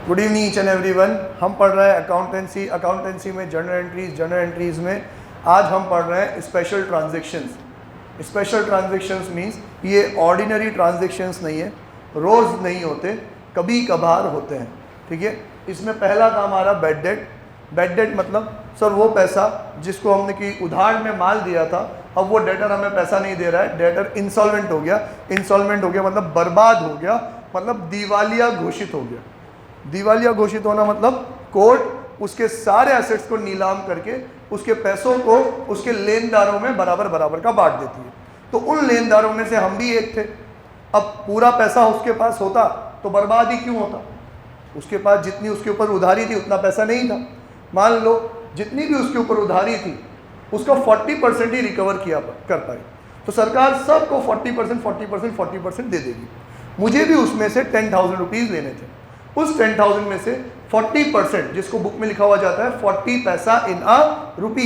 Good evening each and everyone. हम पढ़ रहे हैं अकाउंटेंसी में जर्नल एंट्रीज में आज हम पढ़ रहे हैं special transactions. Special transactions means ये ऑर्डिनरी ट्रांजैक्शंस नहीं है, रोज़ नहीं होते, कभी कभार होते हैं। ठीक है, इसमें पहला था हमारा बैड डेट। बैड डेट मतलब सर वो पैसा जिसको हमने कि उधार में माल दिया था, अब वो डेटर हमें पैसा नहीं दे रहा है, डेटर इंसॉल्वेंट हो गया। इंसॉल्वेंट हो गया मतलब बर्बाद हो गया, मतलब दिवालिया घोषित हो गया। दिवालिया घोषित होना मतलब कोर्ट उसके सारे एसेट्स को नीलाम करके उसके पैसों को उसके लेनदारों में बराबर बराबर का बांट देती है। तो उन लेनदारों में से हम भी एक थे। अब पूरा पैसा उसके पास होता तो बर्बाद ही क्यों होता? उसके पास जितनी उसके ऊपर उधारी थी उतना पैसा नहीं था। मान लो जितनी भी उसके ऊपर उधारी थी उसका 40% ही रिकवर किया कर पाई, तो सरकार सबको 40% दे देगी। मुझे भी उसमें से 10,000 रुपीज़ लेने थे। उस 10,000 में से 40% जिसको बुक में लिखा हुआ जाता है 40 पैसा इन अ रुपी,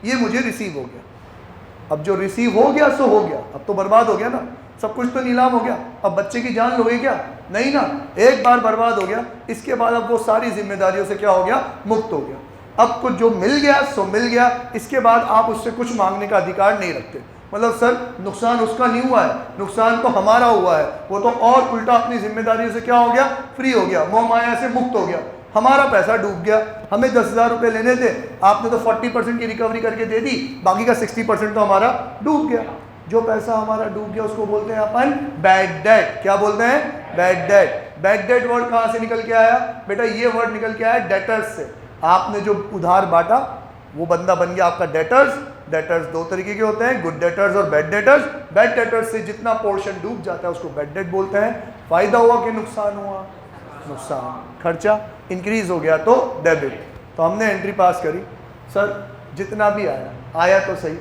ये मुझे रिसीव हो गया। अब जो रिसीव हो गया सो हो गया, अब तो बर्बाद हो गया ना, सब कुछ तो नीलाम हो गया। अब बच्चे की जान लोगे क्या? नहीं ना, एक बार बर्बाद हो गया, इसके बाद अब वो सारी जिम्मेदारियों से क्या हो गया? मुक्त हो गया। अब कुछ जो मिल गया सो मिल गया, इसके बाद आप उससे कुछ मांगने का अधिकार नहीं रखते। मतलब सर नुकसान उसका नहीं हुआ है, नुकसान तो हमारा हुआ है, वो तो और उल्टा अपनी जिम्मेदारियों से क्या हो गया? फ्री हो गया, मोह माया से मुक्त हो गया। हमारा पैसा डूब गया, हमें 10,000 रुपये लेने थे, आपने तो 40% की रिकवरी करके दे दी, बाकी का 60% तो हमारा डूब गया। जो पैसा हमारा डूब गया उसको बोलते हैं अपन बैड डेट। क्या बोलते हैं? Bad debt. Bad debt word कहाँ से निकल के आया बेटा? ये वर्ड निकल के आया डेटर्स से। आपने जो उधार बांटा वो बंदा बन गया आपका डेटर्स। डेटर्स दो तरीके के होते हैं, गुड डेटर्स और बैड डेटर्स। बैड डेटर्स से जितना पोर्शन डूब जाता है उसको बैड डेट बोलते हैं। फायदा हुआ कि नुकसान हुआ? नुकसान। खर्चा इंक्रीज हो गया तो डेबिट। तो हमने एंट्री पास करी, सर जितना भी आया तो सही,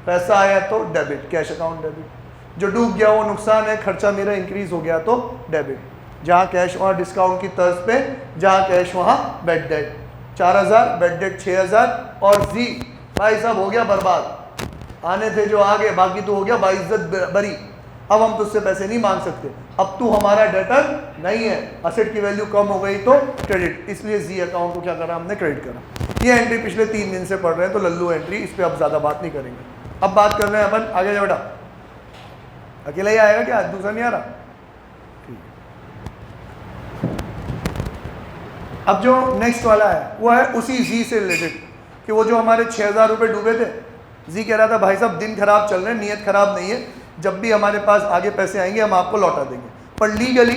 पैसा आया तो डेबिट, कैश अकाउंट डेबिट। जो डूब गया वो नुकसान है, खर्चा मेरा इंक्रीज हो गया तो डेबिट। जहाँ कैश वहाँ डिस्काउंट की तर्ज पे, जहाँ कैश वहाँ बैड डेट। 4,000 बैड डेट 6,000 और जी भाई साहब हो गया बर्बाद। आने थे जो आगे, बाकी तो हो गया बाइज्जत बरी। अब हम तुझसे पैसे नहीं मांग सकते, अब तू हमारा डेटर नहीं है। असेट की वैल्यू कम हो गई तो क्रेडिट, इसलिए जी अकाउंट को क्या करा हमने? क्रेडिट करा। ये एंट्री पिछले 3 दिन से पढ़ रहे हैं तो लल्लू एंट्री, इस पर अब ज़्यादा बात नहीं करेंगे। अब बात कर रहे हैं अपन, आगे जा बेटा। अकेला ही आएगा क्या? दूसरा नहीं आ रहा? अब जो नेक्स्ट वाला है वो है उसी जी से रिलेटेड, कि वो जो हमारे 6,000 रुपये डूबे थे, जी कह रहा था भाई साहब दिन खराब चल रहे हैं, नीयत खराब नहीं है, जब भी हमारे पास आगे पैसे आएंगे हम आपको लौटा देंगे। पर लीगली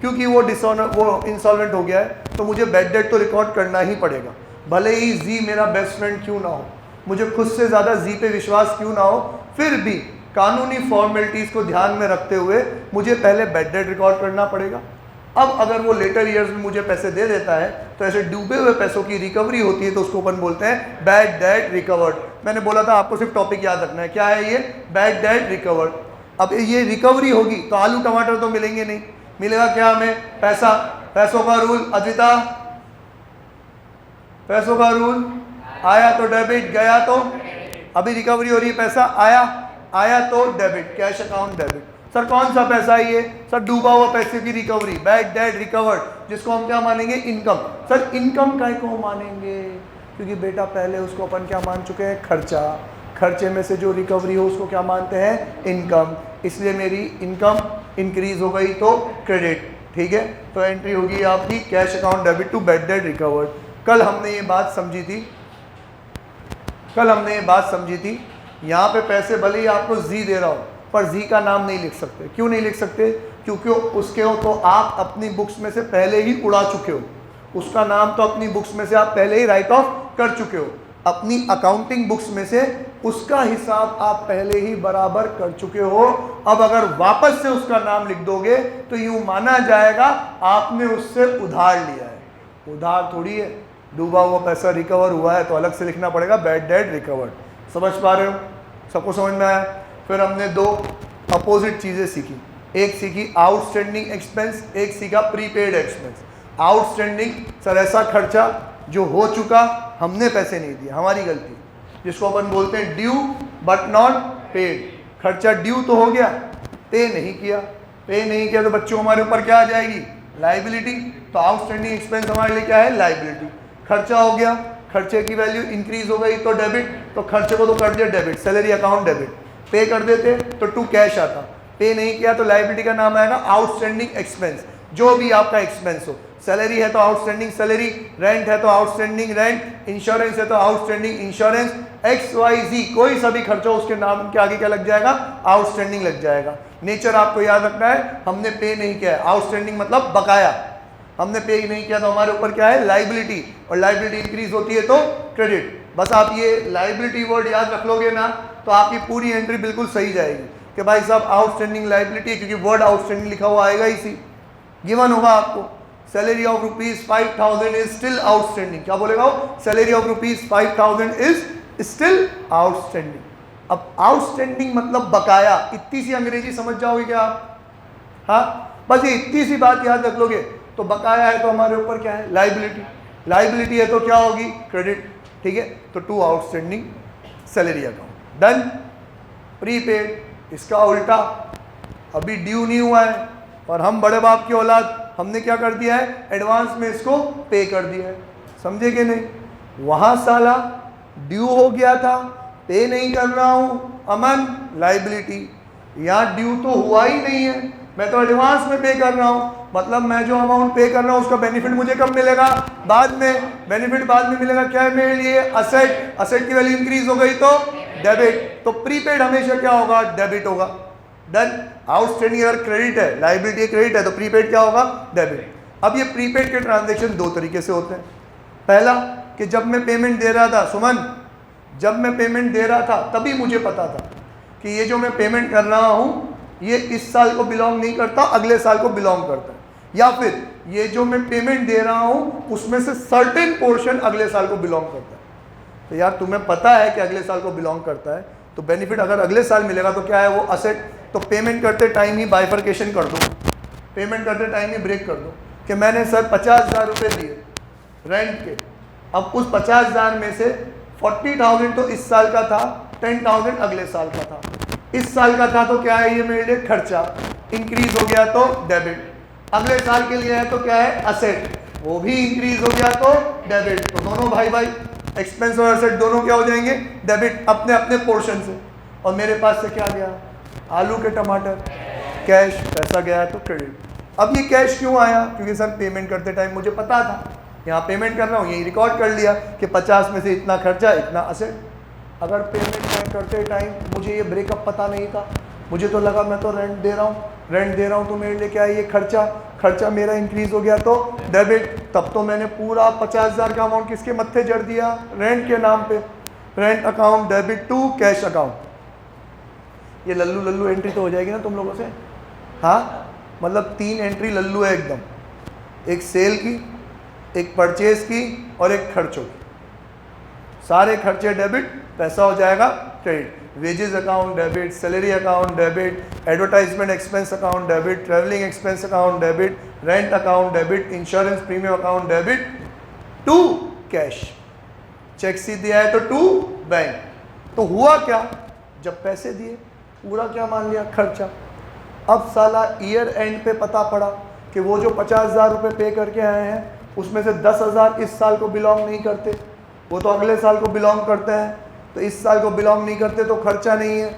क्योंकि वो इंसॉल्वेंट हो गया है तो मुझे बैड डेट तो रिकॉर्ड करना ही पड़ेगा। भले ही जी मेरा बेस्ट फ्रेंड क्यों ना हो, मुझे खुद से ज़्यादा जी पे विश्वास क्यों ना हो, फिर भी कानूनी फॉर्मेलिटीज़ को ध्यान में रखते हुए मुझे पहले बैड डेट रिकॉर्ड करना पड़ेगा। अब अगर वो लेटर ईयर्स में मुझे पैसे दे देता है तो ऐसे डूबे हुए पैसों की रिकवरी होती है तो उसको अपन बोलते हैं बैड डेट रिकवर्ड। मैंने बोला था आपको सिर्फ टॉपिक याद रखना है, क्या है ये? Bad debt recovered. अब ये रिकवरी होगी तो आलू टमाटर तो मिलेंगे नहीं, मिलेगा क्या हमें? पैसा। पैसों का रूल अद्विता, पैसों का रूल, आया तो डेबिट, गया तो। अभी रिकवरी हो रही है, पैसा आया तो debit, cash account debit. Sir कौन सा पैसा है ये? सर डूबा हुआ पैसे की रिकवरी, बैड डेट रिकवर्ड, जिसको हम क्या मानेंगे? इनकम। सर इनकम काय को मानेंगे? क्योंकि बेटा पहले उसको अपन क्या मान चुके हैं? खर्चा। खर्चे में से जो रिकवरी हो उसको क्या मानते हैं? इनकम। इसलिए मेरी इनकम इंक्रीज हो गई तो क्रेडिट। ठीक है, तो एंट्री होगी आपकी cash account debit to bad debt recovered. कल हमने ये बात समझी थी, यहाँ पे पैसे भले ही आपको जी दे रहा हो पर जी का नाम नहीं लिख सकते। क्यों नहीं लिख सकते? क्योंकि उसके हो तो आप अपनी बुक्स में से पहले ही उड़ा चुके हो, उसका नाम तो अपनी बुक्स में से आप पहले ही राइट ऑफ कर चुके हो। अपनी अकाउंटिंग बुक्स में से उसका हिसाब आप पहले ही बराबर कर चुके हो। अब अगर वापस से उसका नाम लिख दोगे तो यूं माना जाएगा आपने उससे उधार लिया है। उधार थोड़ी है, डूबा हुआ पैसा रिकवर हुआ है तो अलग से लिखना पड़ेगा बैड डेट रिकवर्ड। समझ पा रहे हो? सबको समझ में आया? फिर हमने दो अपोजिट चीज़ें सीखी, एक सीखी आउटस्टैंडिंग एक्सपेंस, एक सीखा प्रीपेड एक्सपेंस। आउटस्टैंडिंग सर ऐसा खर्चा जो हो चुका, हमने पैसे नहीं दिए, हमारी गलती, जिसको अपन बोलते हैं ड्यू बट नॉट पेड। खर्चा ड्यू तो हो गया, पे नहीं किया तो बच्चों हमारे ऊपर क्या आ जाएगी? लाइबिलिटी, तो आउटस्टैंडिंग एक्सपेंस हमारे लिए क्या है, लाइबिलिटी। खर्चा हो गया, खर्चे की वैल्यू इंक्रीज हो गई तो डेबिट, तो खर्चे को तो कर दिया डेबिट, सैलरी अकाउंट डेबिट। पे कर देते तो टू कैश आता, पे नहीं किया तो लाइबिलिटी का नाम आएगा आउटस्टैंडिंग एक्सपेंस। जो भी आपका एक्सपेंस हो, सैलरी है तो आउटस्टैंडिंग सैलरी, रेंट है तो आउटस्टैंडिंग रेंट, इंश्योरेंस है तो आउटस्टैंडिंग इंश्योरेंस, XYZ कोई सा भी खर्चा उसके नाम के आगे क्या लग जाएगा, आउटस्टैंडिंग लग जाएगा। नेचर आपको याद रखना है, हमने पे नहीं किया है, आउटस्टैंडिंग मतलब बकाया, हमने पे नहीं किया तो हमारे ऊपर क्या है, लाइबिलिटी, और लाइबिलिटी इंक्रीज होती है तो क्रेडिट। बस आप ये लाइबिलिटी वर्ड याद रख लोगे ना तो आपकी पूरी एंट्री बिल्कुल सही जाएगी कि भाई साहब आउटस्टैंडिंग लाइबिलिटी, क्योंकि वर्ड आउटस्टैंडिंग लिखा हुआ आएगा इसी। गिवन होगा आपको salary of ₹5,000 is still outstanding, क्या बोलेगा वो, salary of ₹5,000 is still outstanding. अब आउटस्टैंडिंग मतलब बकाया, इतनी सी अंग्रेजी समझ जाओगे क्या आप, हाँ बस ये इतनी सी बात याद रख लोगे तो बकाया है तो हमारे ऊपर क्या है, लाइबिलिटी, लाइबिलिटी है तो क्या होगी, क्रेडिट, ठीक है। तो to outstanding salary account done. Prepaid, इसका उल्टा, अभी ड्यू नहीं हुआ है और हम बड़े बाप की औलाद, हमने क्या कर दिया है, एडवांस में इसको पे कर दिया है, समझे कि नहीं। वहाँ साला ड्यू हो गया था, पे नहीं कर रहा हूँ, अमन लाइबिलिटी, यहाँ ड्यू तो हुआ ही नहीं है, मैं तो एडवांस में पे कर रहा हूँ, मतलब मैं जो अमाउंट पे कर रहा हूँ उसका बेनिफिट मुझे कब मिलेगा, बाद में, बेनिफिट बाद में मिलेगा, क्या है मेरे लिए, असेट, असेट की वैल्यू इंक्रीज हो गई तो डेबिट, तो प्रीपेड हमेशा क्या होगा, डेबिट होगा। डन। आउटस्टैंडिंग अगर क्रेडिट है, लाइबिलिटी क्रेडिट है तो प्रीपेड क्या होगा, डेबिट। अब ये प्रीपेड के ट्रांजेक्शन दो तरीके से होते हैं। पहला कि जब मैं पेमेंट दे रहा था, सुमन, जब मैं पेमेंट दे रहा था तभी मुझे पता था कि ये जो मैं पेमेंट कर रहा हूँ ये इस साल को बिलोंग नहीं करता, अगले साल को बिलोंग करता है, या फिर ये जो मैं पेमेंट दे रहा हूँ उसमें से सर्टेन पोर्शन अगले साल को बिलोंग करता है। तो यार तुम्हें पता है कि अगले साल को बिलोंग करता है तो बेनिफिट अगर अगले साल मिलेगा तो क्या है वो असेट। तो पेमेंट करते टाइम ही बाइफर्केशन कर दो, पेमेंट करते टाइम ही ब्रेक कर दो कि मैंने सर 50,000 रुपये दिए रेंट के, अब उस 50,000 में से 40,000 तो इस साल का था, 10,000 अगले साल का था। इस साल का था तो क्या है ये मेरे लिए खर्चा, इंक्रीज हो गया तो डेबिट, अगले साल के लिए है तो क्या है असेट, वो भी इंक्रीज हो गया तो डेबिट। तो दोनों भाई भाई एक्सपेंस और असेट दोनों क्या हो जाएंगे, डेबिट, अपने अपने पोर्शन से। और मेरे पास से क्या गया, आलू के टमाटर, कैश, पैसा गया तो क्रेडिट। अब ये कैश क्यों आया, क्योंकि सर पेमेंट करते टाइम मुझे पता था, यहाँ पेमेंट कर रहा हूँ यही रिकॉर्ड कर लिया कि 50 में से इतना खर्चा इतना असेट। अगर पेमेंट करते टाइम मुझे ये ब्रेकअप पता नहीं था, मुझे तो लगा मैं तो रेंट दे रहा हूँ तो मेरे लिए क्या है ये खर्चा मेरा इंक्रीज हो गया तो डेबिट। तब तो मैंने पूरा 50,000 का अमाउंट किसके मत्थे जड़ दिया, रेंट के नाम पे, rent account debit to cash account. ये लल्लू एंट्री तो हो जाएगी ना तुम लोगों से, हाँ मतलब 3 एंट्री लल्लू है एकदम, एक सेल की, एक परचेज की और एक खर्चों की। सारे खर्चे डेबिट, पैसा हो जाएगा credit. Wages account debit, salary account debit, advertisement expense account debit, travelling expense account debit, rent account debit, insurance premium account debit to cash. Cheque सी दिया है तो टू बैंक। तो हुआ क्या, जब पैसे दिए पूरा क्या मान लिया खर्चा। अब साला ईयर एंड पे पता पड़ा कि वो जो 50,000 रुपये पे करके आए हैं उसमें से 10,000 इस साल को बिलोंग नहीं करते, वो तो अगले साल को बिलोंग करते हैं, तो इस साल को बिलोंग नहीं करते तो खर्चा नहीं है,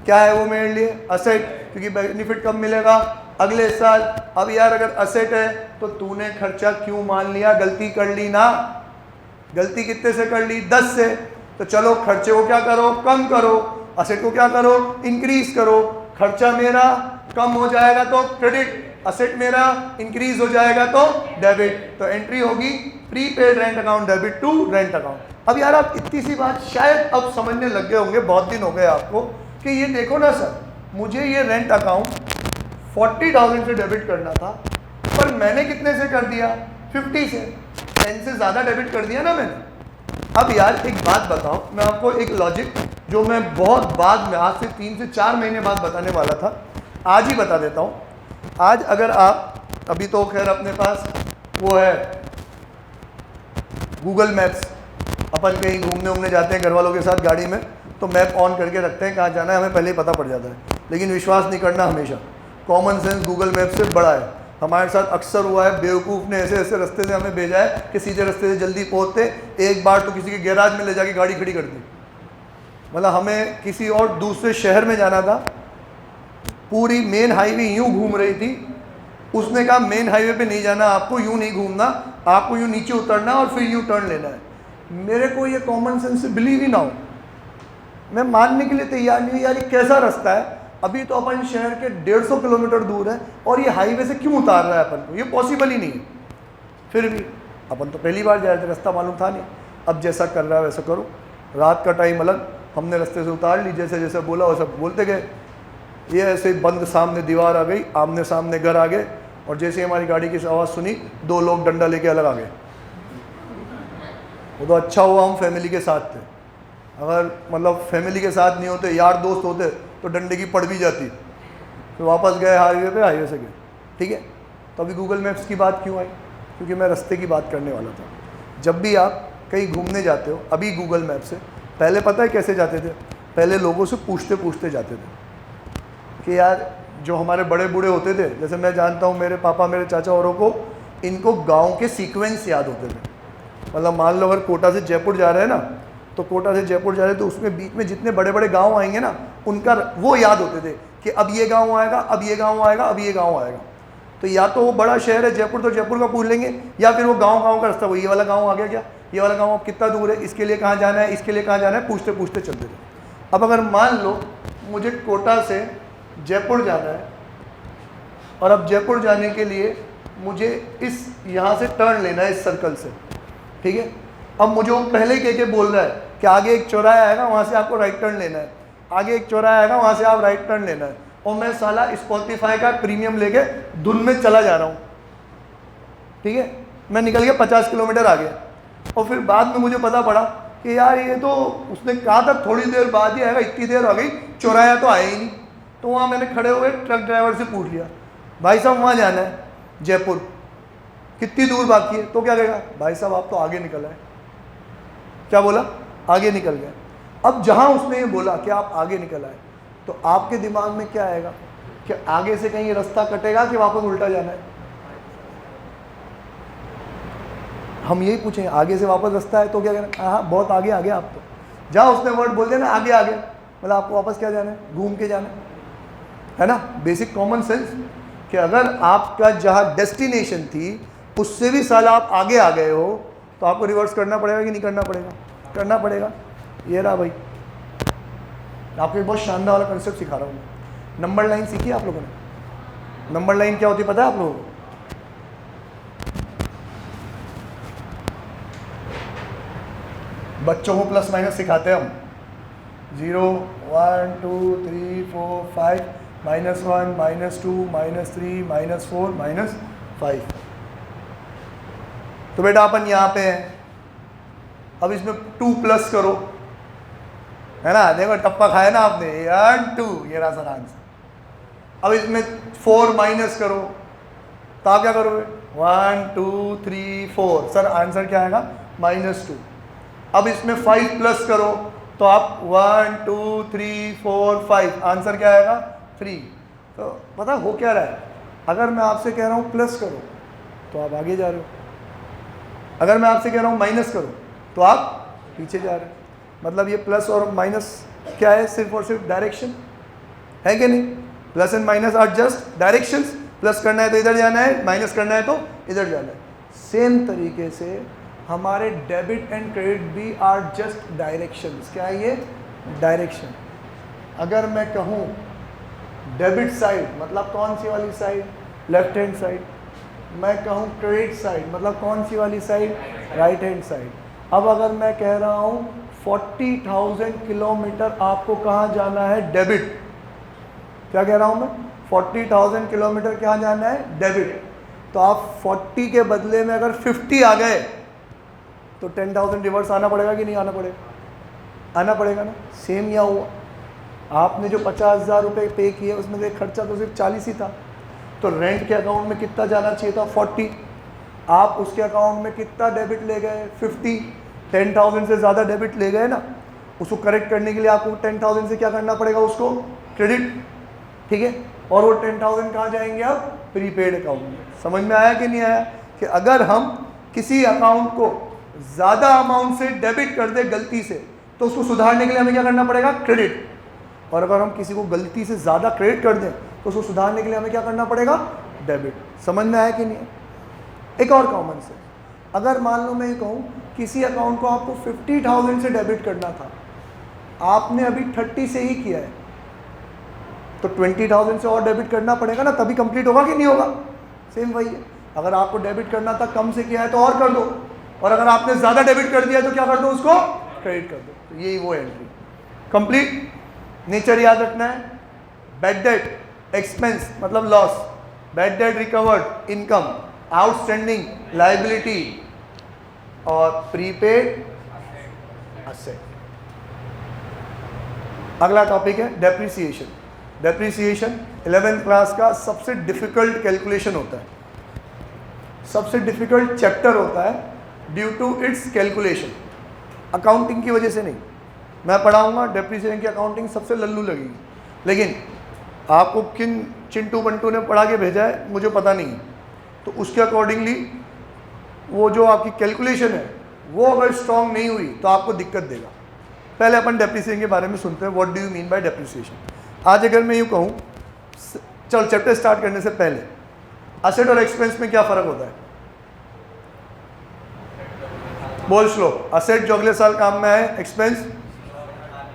क्या है वो मेरे लिए असेट, क्योंकि बेनिफिट कब मिलेगा अगले साल। अब यार अगर असेट है तो तूने खर्चा क्यों मान लिया, गलती कर ली ना, गलती कितने से कर ली, 10 से। तो चलो खर्चे को क्या करो, कम करो, असेट को क्या करो, इंक्रीज करो। खर्चा मेरा कम हो जाएगा तो क्रेडिट, असेट मेरा इंक्रीज हो जाएगा तो डेबिट। तो एंट्री होगी prepaid rent account debit to rent account. अब यार आप इतनी सी बात शायद अब समझने लग गए होंगे, बहुत दिन हो गए आपको, कि ये देखो ना सर, मुझे ये रेंट अकाउंट 40,000 से डेबिट करना था पर मैंने कितने से कर दिया, 50 से, 10 से ज़्यादा डेबिट कर दिया ना मैंने। अब यार एक बात बताओ, मैं आपको एक लॉजिक जो मैं बहुत बाद में, आज से 3 से 4 महीने बाद बताने वाला था, आज ही बता देता हूँ। आज अगर आप, अभी तो खैर अपने पास वो है गूगल मैप्स, अपन कहीं घूमने जाते हैं घर वालों के साथ गाड़ी में तो मैप ऑन करके रखते हैं, कहाँ जाना है हमें पहले ही पता पड़ जाता है। लेकिन विश्वास नहीं करना, हमेशा कॉमन सेंस गूगल मैप से बड़ा है। हमारे साथ अक्सर हुआ है, बेवकूफ़ ने ऐसे ऐसे रास्ते से हमें भेजा है कि सीधे रास्ते से जल्दी पहुँचते। एक बार तो किसी के गैराज में ले जाके गाड़ी खड़ी कर दी, मतलब हमें किसी और दूसरे शहर में जाना था, पूरी मेन हाईवे यूँ घूम रही थी, उसने कहा मेन हाईवे पे नहीं जाना, आपको यूँ नहीं घूमना, आपको यूँ नीचे उतरना और फिर यूँ टर्न लेना है। मेरे को ये कॉमन सेंस से बिलीव ही ना हो, मैं मानने के लिए तैयार नहीं हूँ यार, ये कैसा रास्ता है, अभी तो अपन शहर के 150 किलोमीटर दूर है और ये हाईवे से क्यों उतार रहा है अपन को, ये पॉसिबल ही नहीं है। फिर भी अपन तो पहली बार जा रहे थे, रास्ता मालूम था नहीं। अब जैसा कर रहा है वैसा करो, रात का टाइम अलग, हमने रास्ते से उतार ली, जैसे जैसे बोला वैसा बोलते गए। ये ऐसे बंद सामने दीवार आ गई, आमने सामने घर आ गए, और जैसे हमारी गाड़ी की आवाज़ सुनी 2 लोग डंडा लेके अलग आ गए। वो तो अच्छा हुआ हम फैमिली के साथ थे, अगर मतलब फैमिली के साथ नहीं होते, यार दोस्त होते तो डंडे की पड़ भी जाती। तो वापस गए हाईवे पे, हाईवे से गए, ठीक है। तो अभी गूगल मैप्स की बात क्यों आई, क्योंकि मैं रास्ते की बात करने वाला था। जब भी आप कहीं घूमने जाते हो, अभी गूगल मैप से, पहले पता है कैसे जाते थे, पहले लोगों से पूछते पूछते जाते थे कि यार जो हमारे बड़े बूढ़े होते थे, जैसे मैं जानता हूँ मेरे पापा मेरे चाचा औरों को, इनको गांव के सीक्वेंस याद होते थे। मतलब मान लो अगर कोटा से जयपुर जा रहे हैं ना, तो कोटा से जयपुर जा रहे हैं तो उसमें बीच में जितने बड़े बड़े गांव आएंगे ना, उनका वो याद होते थे कि अब ये गांव आएगा, अब ये गांव आएगा, अब ये गांव आएगा। तो या तो वो बड़ा शहर है जयपुर, तो जयपुर का पूछ लेंगे, या फिर वो गाँव का रास्ता, वो ये वाला गाँव आ गया क्या, ये वाला गाँव अब कितना दूर है, इसके लिए कहाँ जाना है, इसके लिए कहाँ जाना है, पूछते पूछते चलते थे। अब अगर मान लो मुझे कोटा से जयपुर जाना है, और अब जयपुर जाने के लिए मुझे इस यहाँ से टर्न लेना है, इस सर्कल से, ठीक है। अब मुझे वो पहले कह के बोल रहा है कि आगे एक चौराहा आएगा, वहाँ से आपको राइट टर्न लेना है, आगे एक चौराहा आएगा, वहाँ से आप राइट टर्न लेना है, और मैं साला स्पॉटिफाई का प्रीमियम लेके धुन में चला जा रहा हूँ, ठीक है। मैं निकल गया 50 किलोमीटर आगे, और फिर बाद में मुझे पता पड़ा कि यार ये तो उसने कहा था थोड़ी देर बाद ही आएगा, इतनी देर हो गई, चौराहा तो आया ही नहीं। तो वहाँ मैंने खड़े हुए ट्रक ड्राइवर से पूछ लिया, भाई साहब वहाँ जाना है जयपुर, कितनी दूर बाकी है। तो क्या कहेगा, भाई साहब आप तो आगे निकल आए। क्या बोला, आगे निकल गए। अब जहाँ उसने ये बोला कि आप आगे निकल आए, तो आपके दिमाग में क्या आएगा कि आगे से कहीं रास्ता कटेगा कि वापस उल्टा जाना है। हम यही पूछें, आगे से वापस रास्ता है तो क्या कहना, हाँ बहुत आगे आगे आप तो। जहाँ उसने वर्ड बोल दिया ना आगे आगे, मतलब आपको वापस क्या जाना है, घूम के जाना है ना। बेसिक कॉमन सेंस कि अगर आपका जहाँ डेस्टिनेशन थी उससे भी साल आप आगे आ गए हो, तो आपको रिवर्स करना पड़ेगा कि नहीं करना पड़ेगा, करना पड़ेगा। ये रहा भाई, आपको एक बहुत शानदार वाला कंसेप्ट सिखा रहा हूँ मैं। नंबर लाइन सीखी आप लोगों ने, नंबर लाइन क्या होती है पता है आप लोगों को? बच्चों को प्लस माइनस सिखाते हैं हम, 0 1 2 3 4 5 -1 -2 -3 -4 -5। तो बेटा अपन यहाँ पे हैं, अब इसमें 2 प्लस करो, है ना, देखो टप्पा खाया ना आपने, 1 2, ये रहा सर आंसर। अब इसमें 4 माइनस करो, तो आप क्या करोगे, 1 2 3 4, सर आंसर क्या आएगा, -2। अब इसमें 5 प्लस करो, तो आप 1 2 3 4 5, आंसर क्या आएगा, 3। तो पता हो क्या रहा है, अगर मैं आपसे कह रहा हूँ प्लस करो तो आप आगे जा रहे हो, अगर मैं आपसे कह रहा हूँ माइनस करो तो आप पीछे जा रहे हो। मतलब ये प्लस और माइनस क्या है, सिर्फ और सिर्फ डायरेक्शन है कि नहीं। Plus and minus are just directions, plus करना है तो इधर जाना है, माइनस करना है तो इधर जाना है। सेम तरीके से हमारे डेबिट एंड क्रेडिट भी आर जस्ट डायरेक्शंस। क्या है ये, डायरेक्शन। अगर मैं कहूँ डेबिट साइड मतलब कौन सी वाली साइड, लेफ्ट हैंड साइड। मैं कहूँ क्रेडिट साइड मतलब कौन सी वाली साइड, राइट हैंड साइड। अब अगर मैं कह रहा हूँ 40,000 किलोमीटर आपको कहाँ जाना है, डेबिट। क्या कह रहा हूँ मैं, 40,000 किलोमीटर कहाँ जाना है, डेबिट। तो आप 40 के बदले में अगर 50 आ गए तो 10,000 रिवर्स आना पड़ेगा कि नहीं आना पड़ेगा, आना पड़ेगा ना। सेम यहाँ हुआ, आपने जो 50,000 रुपये पे किए उसमें से खर्चा तो सिर्फ 40 ही था, तो रेंट के अकाउंट में कितना जाना चाहिए था, 40। आप उसके अकाउंट में कितना डेबिट ले गए, 50। 10,000 से ज़्यादा डेबिट ले गए ना, उसको करेक्ट करने के लिए आपको 10,000 से क्या करना पड़ेगा, उसको क्रेडिट। ठीक है, और वो 10,000 कहाँ जाएंगे अब? प्रीपेड अकाउंट में। समझ में आया कि नहीं आया कि अगर हम किसी अकाउंट को ज़्यादा अमाउंट से डेबिट कर दे गलती से, तो उसको सुधारने के लिए हमें क्या करना पड़ेगा? क्रेडिट। और अगर हम किसी को गलती से ज़्यादा क्रेडिट कर दें तो उसको सुधारने के लिए हमें क्या करना पड़ेगा? डेबिट। समझ में आया कि नहीं? एक और कॉमन सेंस, अगर मान लो मैं ये कहूँ किसी अकाउंट को आपको 50,000 से डेबिट करना था, आपने अभी 30 से ही किया है, तो 20,000 से और डेबिट करना पड़ेगा ना, तभी कंप्लीट होगा कि नहीं होगा? सेम वही है, अगर आपको डेबिट करना था कम से किया है तो और कर दो, और अगर आपने ज़्यादा डेबिट कर दिया तो क्या कर दो? उसको क्रेडिट कर दो। तो यही वो एंट्री कंप्लीट। नेचर याद रखना है, बैड डेट एक्सपेंस मतलब loss, bad debt recovered income, outstanding liability, और प्रीपेड असेट। अगला टॉपिक है डेप्रिसिएशन। डेप्रिसिएशन 11th क्लास का सबसे डिफिकल्ट कैलकुलेशन होता है, सबसे डिफिकल्ट चैप्टर होता है due to its calculation. Accounting की वजह से नहीं, मैं पढ़ाऊंगा डेप्रिसिएशन की अकाउंटिंग सबसे लल्लू लगेगी, लेकिन आपको किन चिंटू बंटू ने पढ़ा के भेजा है मुझे पता नहीं है, तो उसके अकॉर्डिंगली वो जो आपकी कैलकुलेशन है वो अगर स्ट्रांग नहीं हुई तो आपको दिक्कत देगा। पहले अपन डेप्रिसिएशन के बारे में सुनते हैं, what do you mean by depreciation. आज अगर मैं यूँ कहूँ, चल चैप्टर स्टार्ट करने से पहले असेट और एक्सपेंस में क्या फ़र्क होता है? बोल स्लो। असेट जो अगले साल काम में आए, एक्सपेंस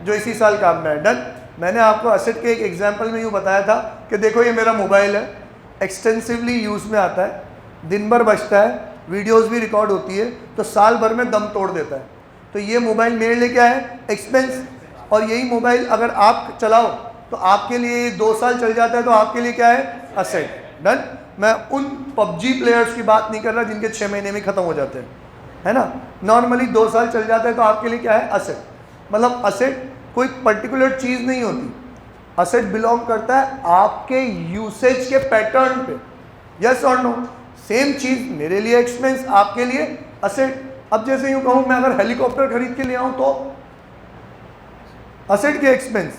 जो इसी साल काम में आए। डन। मैंने आपको असेट के एक एग्जांपल में यूँ बताया था कि देखो ये मेरा मोबाइल है, एक्सटेंसिवली यूज़ में आता है, दिन भर बजता है, वीडियोस भी रिकॉर्ड होती है, तो साल भर में दम तोड़ देता है। तो ये मोबाइल मेरे लिए क्या है? एक्सपेंस। और यही मोबाइल अगर आप चलाओ तो आपके लिए 2 साल चल जाता है, तो आपके लिए क्या है? असेट। डन। मैं उन पबजी प्लेयर्स की बात नहीं कर रहा जिनके 6 महीने में ख़त्म हो जाते हैं, है ना। नॉर्मली 2 साल चल जाता है, तो आपके लिए क्या है? असेट। मतलब असेट कोई पर्टिकुलर चीज़ नहीं होती, असेट बिलोंग करता है आपके यूसेज के पैटर्न पे। यस और नो? सेम चीज़ मेरे लिए एक्सपेंस, आपके लिए असेट। अब जैसे यूँ कहूँ मैं अगर हेलीकॉप्टर खरीद के ले आऊँ तो असेट के एक्सपेंस,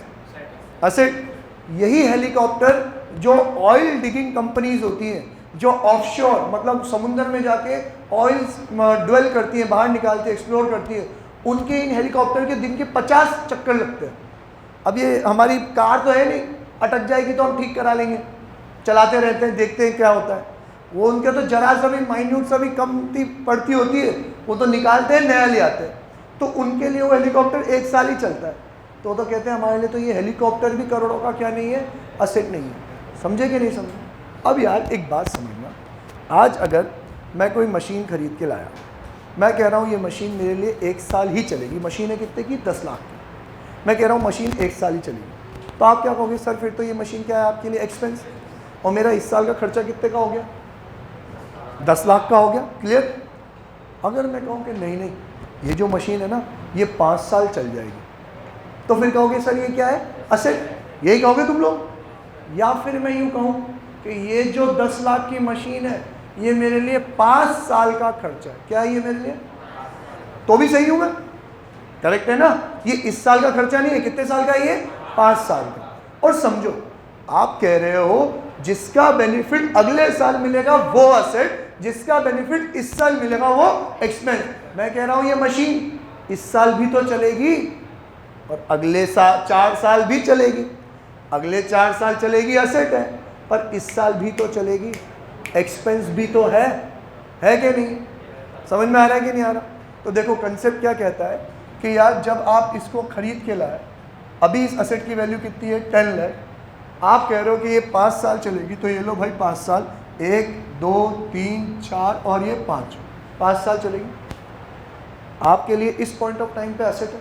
असेट। यही हेलीकॉप्टर जो ऑयल डिगिंग कंपनीज होती हैं, जो ऑफशोर मतलब समुद्र में जाके ऑयल ड्वेल करती हैं, बाहर निकालती है, एक्सप्लोर करती है, उनके इन हेलीकॉप्टर के दिन के 50 चक्कर लगते हैं। अब ये हमारी कार तो है नहीं, अटक जाएगी तो हम ठीक करा लेंगे, चलाते रहते हैं, देखते हैं क्या होता है। वो उनके तो जरा सा भी माइन्यूट सा भी कमती पड़ती होती है, वो तो निकालते हैं, नया ले आते हैं। तो उनके लिए वो हेलीकॉप्टर 1 साल ही चलता है। तो कहते हैं हमारे लिए तो ये हेलीकॉप्टर भी करोड़ों का क्या नहीं है? असेट नहीं है। समझे कि नहीं समझे? अब यार एक बात समझना, आज अगर मैं कोई मशीन खरीद के लाया, मैं कह रहा हूँ ये मशीन मेरे लिए 1 साल ही चलेगी। मशीन है कितने की? 10 लाख की। मैं कह रहा हूँ मशीन 1 साल ही चलेगी, तो आप क्या कहोगे? सर फिर तो ये मशीन क्या है आपके लिए? एक्सपेंस। और मेरा इस साल का खर्चा कितने का हो गया? 10 लाख का हो गया। क्लियर? अगर मैं कहूँ कि नहीं नहीं, ये जो मशीन है ना ये 5 साल चल जाएगी, तो फिर कहोगे सर ये क्या है? असेट। यही कहोगे तुम लोग। या फिर मैं यूँ कहूँ कि ये जो 10 लाख की मशीन है ये मेरे लिए 5 साल का खर्चा है। क्या है ये मेरे लिए? तो भी सही हूँ मैं? करेक्ट है ना? ये इस साल का खर्चा नहीं है। कितने साल का है ये? 5 साल का। और समझो आप कह रहे हो जिसका बेनिफिट अगले साल मिलेगा वो असेट, जिसका बेनिफिट इस साल मिलेगा वो एक्सपेंस। मैं कह रहा हूँ ये मशीन इस साल भी तो चलेगी और अगले साल 4 साल भी चलेगी। अगले 4 साल चलेगी, असेट है, पर इस साल भी तो चलेगी, एक्सपेंस भी तो है कि नहीं? समझ में आ रहा है कि नहीं आ रहा? तो देखो कंसेप्ट क्या कहता है कि यार जब आप इसको खरीद के लाए, अभी इस असेट की वैल्यू कितनी है? 10 लाख। आप कह रहे हो कि ये 5 साल चलेगी, तो ये लो भाई 5 साल, 1 2 3 4 और ये 5 साल चलेगी। आपके लिए इस पॉइंट ऑफ टाइम पे असेट है,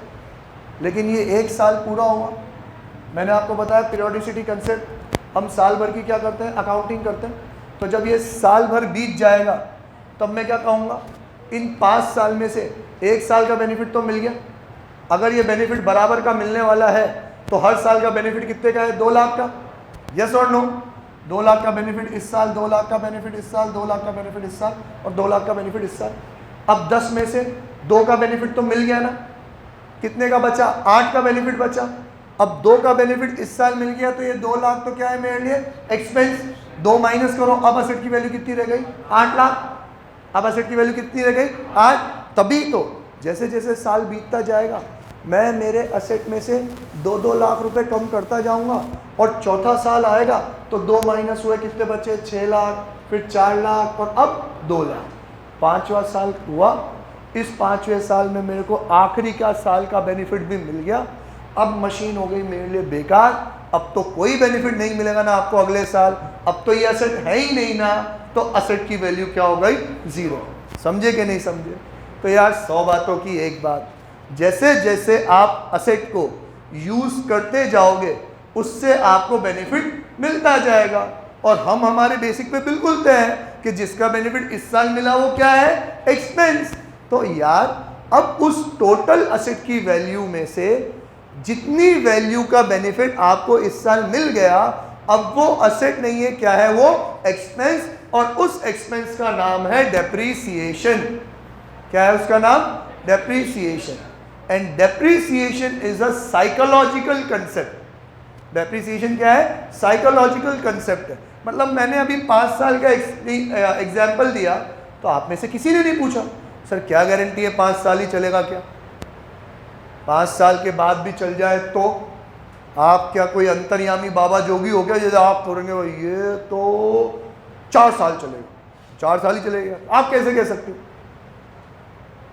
लेकिन ये 1 साल पूरा हुआ। मैंने आपको बताया पीरियोडिसिटी कंसेप्ट, हम साल भर की क्या करते हैं? अकाउंटिंग करते हैं। तो जब ये साल भर बीत जाएगा तब मैं क्या कहूँगा? इन 5 साल में से 1 साल का बेनिफिट तो मिल गया। अगर ये बेनिफिट बराबर का मिलने वाला है तो हर साल का बेनिफिट कितने का है? 2 लाख का। यस और नो? 2 लाख का बेनिफिट इस साल, 2 लाख का बेनिफिट इस साल, 2 लाख का बेनिफिट इस साल और 2 लाख का बेनिफिट इस साल। अब 10 में से 2 का बेनिफिट तो मिल गया ना, कितने का बचा? 8 का बेनिफिट बचा। अब 2 का बेनिफिट इस साल मिल गया तो ये 2 लाख तो क्या है मेरे लिए एक्सपेंस। 2 माइनस करो, अब असेट की वैल्यू कितनी रह गई 8 लाख। अब असेट की वैल्यू कितनी रह गई 8। तभी तो जैसे जैसे साल बीतता जाएगा मैं मेरे असेट में से 2-2 लाख रुपए कम करता जाऊंगा और चौथा साल आएगा तो 2 माइनस हुए कितने बचे 6 लाख, फिर 4 लाख और अब 2 लाख। 5वां साल हुआ, इस 5वें साल में मेरे को आखिरी का साल का बेनिफिट भी मिल गया। अब मशीन हो गई मेरे लिए बेकार, अब तो कोई बेनिफिट नहीं मिलेगा ना आपको अगले साल, अब तो ये असेट है ही नहीं ना, तो असेट की वैल्यू क्या हो गई 0। समझे कि नहीं समझे? तो यार 100 बातों की एक बात, जैसे जैसे आप असेट को यूज करते जाओगे उससे आपको बेनिफिट मिलता जाएगा। और हम हमारे बेसिक पे बिल्कुल तय है कि जिसका बेनिफिट इस साल मिला वो क्या है एक्सपेंस। तो यार अब उस टोटल असेट की वैल्यू में से जितनी वैल्यू का बेनिफिट आपको इस साल मिल गया, अब वो असेट नहीं है, क्या है वो एक्सपेंस, और उस एक्सपेंस का नाम है डेप्रीसिएशन। क्या है उसका नाम depreciation. And depreciation is a psychological concept. Depreciation क्या है साइकोलॉजिकल कंसेप्ट है। मतलब मैंने अभी 5 साल का एग्जाम्पल दिया तो आप में से किसी ने नहीं पूछा सर क्या गारंटी है 5 साल ही चलेगा, क्या 5 साल के बाद भी चल जाए तो आप क्या कोई अंतर्यामी बाबा जोगी हो गया जैसे आप बोलेंगे ये तो 4 साल चलेगा, 4 साल ही चलेगा, आप कैसे कह सकते हो?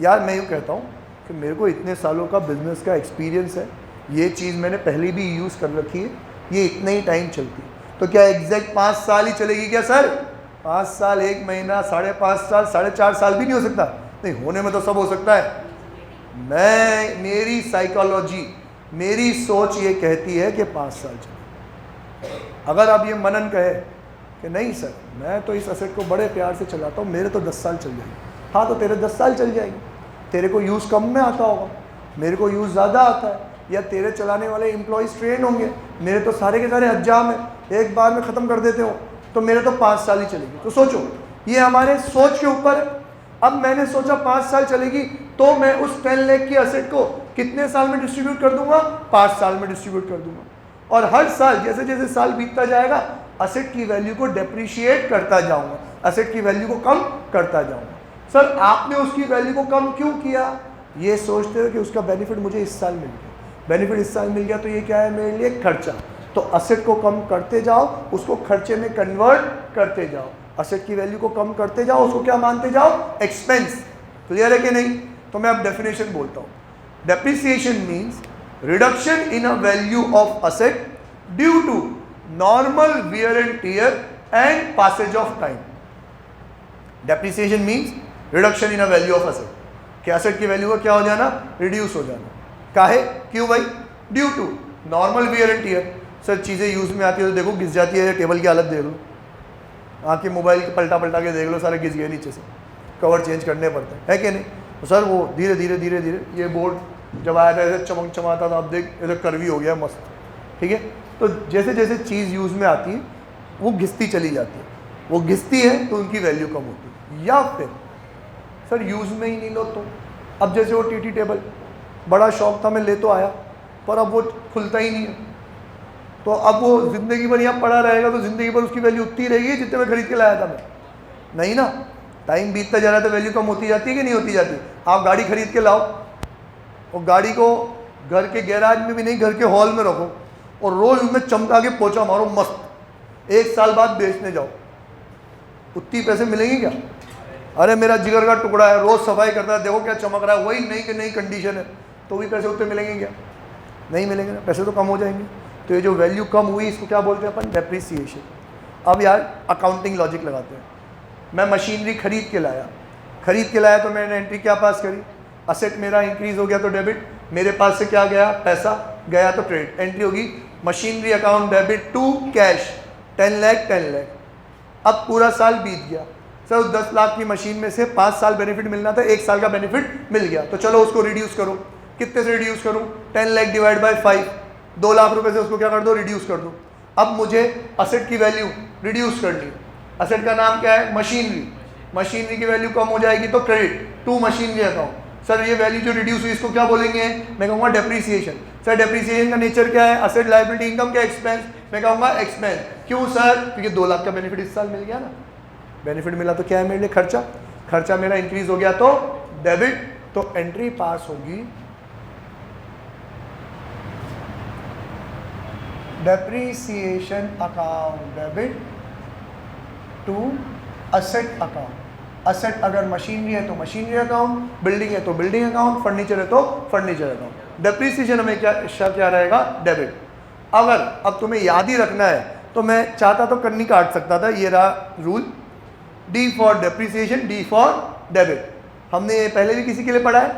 यार मैं यूँ कहता हूँ कि मेरे को इतने सालों का बिजनेस का एक्सपीरियंस है, ये चीज़ मैंने पहले भी यूज़ कर रखी है, ये इतना ही टाइम चलती है, तो क्या एग्जैक्ट 5 साल ही चलेगी क्या सर? 5 साल, 1 महीना, 5.5 साल, 4.5 साल भी नहीं हो सकता? नहीं, होने में तो सब हो सकता है। मेरी साइकोलॉजी, मेरी सोच ये कहती है कि 5 साल चले। अगर आप ये मनन कहे कि नहीं सर मैं तो इस असेट को बड़े प्यार से चलाता हूँ, मेरे तो 10 साल चल जाएंगे, हाँ तो तेरे 10 साल चल जाएंगे, तेरे को यूज़ कम में आता होगा, मेरे को यूज़ ज़्यादा आता है, या तेरे चलाने वाले एम्प्लॉयज़ ट्रेन होंगे, मेरे तो सारे के सारे हज्जाम हैं, एक बार में ख़त्म कर देते हो, तो मेरे तो 5 साल ही चलेगी। तो सोचो, ये हमारे सोच के ऊपर है। अब मैंने सोचा 5 साल चलेगी तो मैं उस 10 लाख की असेट को कितने साल में डिस्ट्रीब्यूट कर दूंगा? 5 साल में डिस्ट्रीब्यूट कर दूंगा। और हर साल जैसे जैसे साल बीतता जाएगा असेट की वैल्यू को डेप्रीशिएट करता जाऊंगा, असेट की वैल्यू को कम करता जाऊंगा। सर आपने उसकी वैल्यू को कम क्यों किया? ये सोचते हो कि उसका बेनिफिट मुझे इस साल मिल गया, बेनिफिट इस साल मिल गया तो ये क्या है मेरे लिए खर्चा। तो असेट को कम करते जाओ, उसको खर्चे में कन्वर्ट करते जाओ, असेट की वैल्यू को कम करते जाओ, उसको क्या मानते जाओ एक्सपेंस। क्लियर है कि नहीं? तो मैं अब डेफिनेशन बोलता हूँ। Depreciation means reduction in a value of asset due to normal wear and tear and passage of time. Depreciation means reduction in a value of asset, कि असेट की वैल्यू का क्या हो जाना? रिड्यूस हो जाना। काहे? क्यों भाई? Due to normal wear and tear. Sir चीज़ें यूज़ में आती है तो देखो घिस जाती है, टेबल की हालत देख लो, आपके मोबाइल की पलटा के देख लो, सारे घिस गए नीचे से, कवर चेंज करने पड़ते हैं, है कि नहीं? तो सर वो धीरे धीरे ये बोर्ड जब आया था ऐसे चमक चमाता था, अब देख ऐसे कर्वी हो गया मस्त, ठीक है? तो जैसे जैसे चीज़ यूज़ में आती है वो घिसती चली जाती है, वो घिसती है तो उनकी वैल्यू कम होती है। या फिर सर यूज़ में ही नहीं लो तो, अब जैसे वो टी टेबल बड़ा शौक था, मैं ले तो आया पर अब वो खुलता ही नहीं है, तो अब वो ज़िंदगी भर यहाँ पड़ा रहेगा, तो ज़िंदगी भर उसकी वैल्यू उतनी रहेगी जितने में खरीद के लाया था मैं? नहीं ना। टाइम बीतता जा रहा है तो वैल्यू कम होती जाती है कि नहीं होती जाती? आप गाड़ी खरीद के लाओ और गाड़ी को घर के गैराज में भी नहीं, घर के हॉल में रखो और रोज़ उसमें चमका के पोछा मारो मस्त, 1 साल बाद बेचने जाओ, उतनी पैसे मिलेंगे क्या? अरे मेरा जिगर का टुकड़ा है, रोज़ सफाई करता है, देखो क्या चमक रहा है, वही नई के नई कंडीशन है, तो भी पैसे उतने मिलेंगे क्या? नहीं मिलेंगे ना, पैसे तो कम हो जाएंगे। तो ये जो वैल्यू कम हुई इसको क्या बोलते हैं अपन? डेप्रिसिएशन। अब यार अकाउंटिंग लॉजिक लगाते हैं। मैं मशीनरी खरीद के लाया तो मैंने एंट्री क्या पास करी? असेट मेरा इंक्रीज हो गया तो डेबिट, मेरे पास से क्या गया? पैसा गया तो क्रेडिट। एंट्री होगी machinery account debit to cash 10 lakh. अब पूरा साल बीत गया, सर उस 10 लाख की मशीन में से 5 साल बेनिफिट मिलना था, 1 साल का बेनिफिट मिल गया, तो चलो उसको रिड्यूस करो। कितने से रिड्यूस करूँ? 10 लाख डिवाइड बाई 5, 2 लाख रुपए से उसको क्या कर दो? रिड्यूस कर दो। अब मुझे असेट की वैल्यू रिड्यूस करनी है। असेट का नाम क्या है? मशीनरी। मशीनरी की वैल्यू कम हो जाएगी तो credit to machinery account. Sir ये वैल्यू जो रिड्यूस हुई इसको क्या बोलेंगे? मैं कहूँगा डेप्रीसिएशन। सर डेप्रीसिएशन का नेचर क्या है? असेट, लायबिलिटी, इनकम क्या? एक्सपेंस। मैं कहूँगा एक्सपेंस। क्यों सर? क्योंकि 2 लाख का बेनिफिट इस साल मिल गया ना। बेनिफिट मिला तो क्या है मेरे लिए? खर्चा। खर्चा मेरा इंक्रीज हो गया तो डेबिट। तो एंट्री पास होगी depreciation account debit to asset account. Asset अगर मशीनरी है तो मशीनरी अकाउंट, बिल्डिंग है तो बिल्डिंग अकाउंट, फर्नीचर है तो फर्नीचर अकाउंट। डेप्रीसिएशन हमें क्या रहेगा? डेबिट। अगर अब तुम्हें याद ही रखना है तो मैं चाहता तो कन्नी काट सकता था, ये रहा rule, D for depreciation, D for debit. हमने ये पहले भी किसी के लिए पढ़ा है,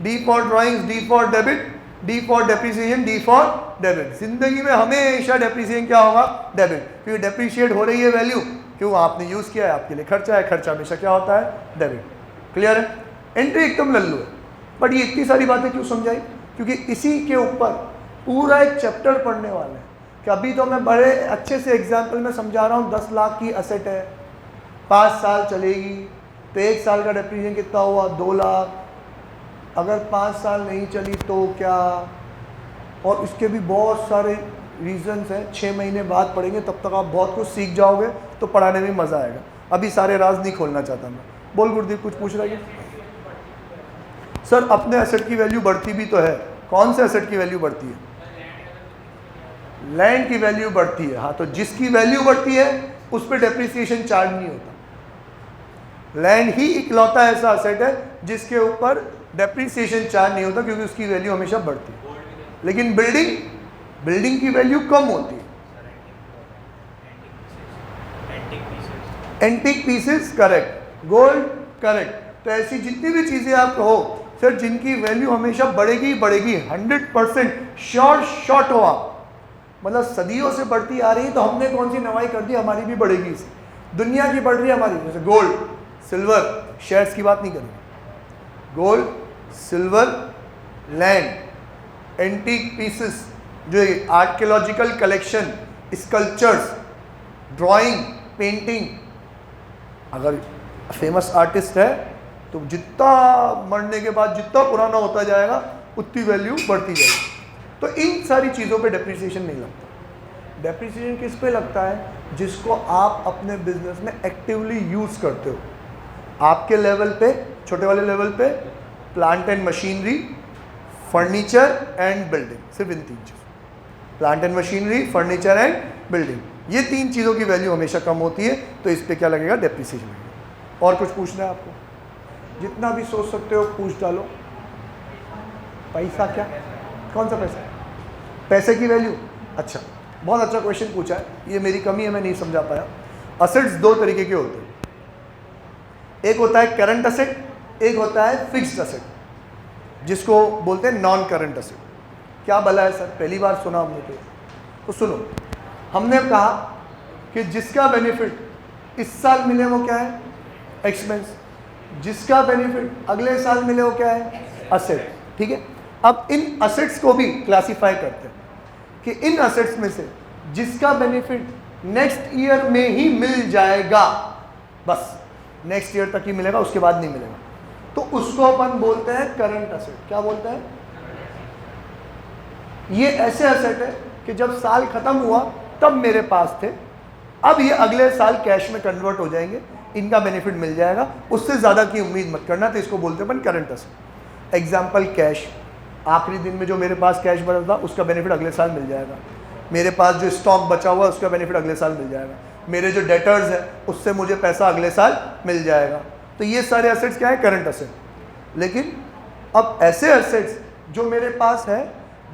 D for drawings, D for debit, D for depreciation, D for debit. जिंदगी में हमेशा डेप्रीसिएशन क्या होगा? डेबिट, क्योंकि डेप्रीशिएट हो रही है वैल्यू, क्यों? आपने यूज किया है, आपके लिए खर्चा है, खर्चा हमेशा क्या होता है? डेबिट। क्लियर है? एंट्री एकदम लल्लू है, बट ये इतनी सारी बातें क्यों समझाई? क्योंकि इसी के ऊपर पूरा एक चैप्टर पढ़ने वाले हैं। कि अभी तो मैं बड़े अच्छे से एग्जाम्पल में समझा रहा हूँ, 10 लाख की असेट है, 5 साल चलेगी, तो 1 साल का डेप्रीसिएशन कितना हुआ? 2 लाख। अगर 5 साल नहीं चली तो क्या? और इसके भी बहुत सारे रीजंस हैं, 6 महीने बाद पढ़ेंगे, तब तक आप बहुत कुछ सीख जाओगे, तो पढ़ाने में मज़ा आएगा। अभी सारे राज नहीं खोलना चाहता मैं। बोल गुरदीप, कुछ पूछ रहा है? सर अपने एसेट की वैल्यू बढ़ती भी तो है। कौन से एसेट की वैल्यू बढ़ती है? लैंड की वैल्यू बढ़ती है। हाँ, तो जिसकी वैल्यू बढ़ती है उस पर डेप्रीसिएशन चार्ज नहीं होता। लैंड ही इकलौता ऐसा एसेट है जिसके ऊपर डेप्रीसिएशन चार्ज नहीं होता, क्योंकि उसकी वैल्यू हमेशा बढ़ती है। लेकिन बिल्डिंग की वैल्यू कम होती है। Antique pieces correct, gold correct. तो ऐसी जितनी भी चीज़ें आप कहो सर जिनकी वैल्यू हमेशा बढ़ेगी बढ़ेगी, 100% शॉर्ट हो आप, मतलब सदियों से बढ़ती आ रही, तो हमने कौन सी नवाई कर दी? हमारी भी बढ़ेगी इसे। दुनिया की बढ़ रही है हमारी, जैसे गोल्ड, सिल्वर, शेयर्स की बात नहीं करेंगे। Gold, silver, land, antique pieces, जो archaeological collection, sculptures, drawing, painting. अगर फेमस आर्टिस्ट है तो जितना मरने के बाद जितना पुराना होता जाएगा उतनी वैल्यू बढ़ती जाएगी। तो इन सारी चीज़ों पे डेप्रीसिएशन नहीं लगता। डेप्रीसिएशन किस पे लगता है? जिसको आप अपने बिजनेस में एक्टिवली यूज़ करते हो। आपके लेवल पे, छोटे वाले लेवल पे, plant and machinery, furniture and building, सिर्फ इन 3 चीज़, plant and machinery, furniture and building, ये 3 चीज़ों की वैल्यू हमेशा कम होती है, तो इस पर क्या लगेगा? डेप्रीसिएशन लगेगा। और कुछ पूछना है आपको? जितना भी सोच सकते हो पूछ डालो। पैसा क्या? कौन सा पैसा? पैसे की वैल्यू? अच्छा, बहुत अच्छा क्वेश्चन पूछा है, ये मेरी कमी है, मैं नहीं समझा पाया। असेट्स 2 तरीके के होते हैं, एक होता है करंट असेट, एक होता है फिक्स्ड असेट, जिसको बोलते हैं नॉन करंट असेट। क्या भला है सर, पहली बार सुना हमने तो सुनो। हमने कहा कि जिसका बेनिफिट इस साल मिले वो क्या है? एक्सपेंस। जिसका बेनिफिट अगले साल मिले वो क्या है? असेट। ठीक है, अब इन असेट्स को भी क्लासिफाई करते हैं कि इन असेट्स में से जिसका बेनिफिट नेक्स्ट ईयर में ही मिल जाएगा, बस नेक्स्ट ईयर तक ही मिलेगा, उसके बाद नहीं मिलेगा, तो उसको अपन बोलते हैं करंट असेट। क्या बोलते हैं? ये ऐसे असेट है कि जब साल खत्म हुआ तब मेरे पास थे, अब ये अगले साल कैश में कन्वर्ट हो जाएंगे, इनका बेनिफिट मिल जाएगा, उससे ज़्यादा की उम्मीद मत करना, तो इसको बोलते हैं अपन करंट असेट। एग्जाम्पल कैश, आखिरी दिन में जो मेरे पास कैश बचा था उसका बेनिफिट अगले साल मिल जाएगा, मेरे पास जो स्टॉक बचा हुआ उसका बेनिफिट अगले साल मिल जाएगा, मेरे जो डेटर्स हैं उससे मुझे पैसा अगले साल मिल जाएगा। तो ये सारे एसेट्स क्या है? Current asset. लेकिन अब ऐसे एसेट्स जो मेरे पास है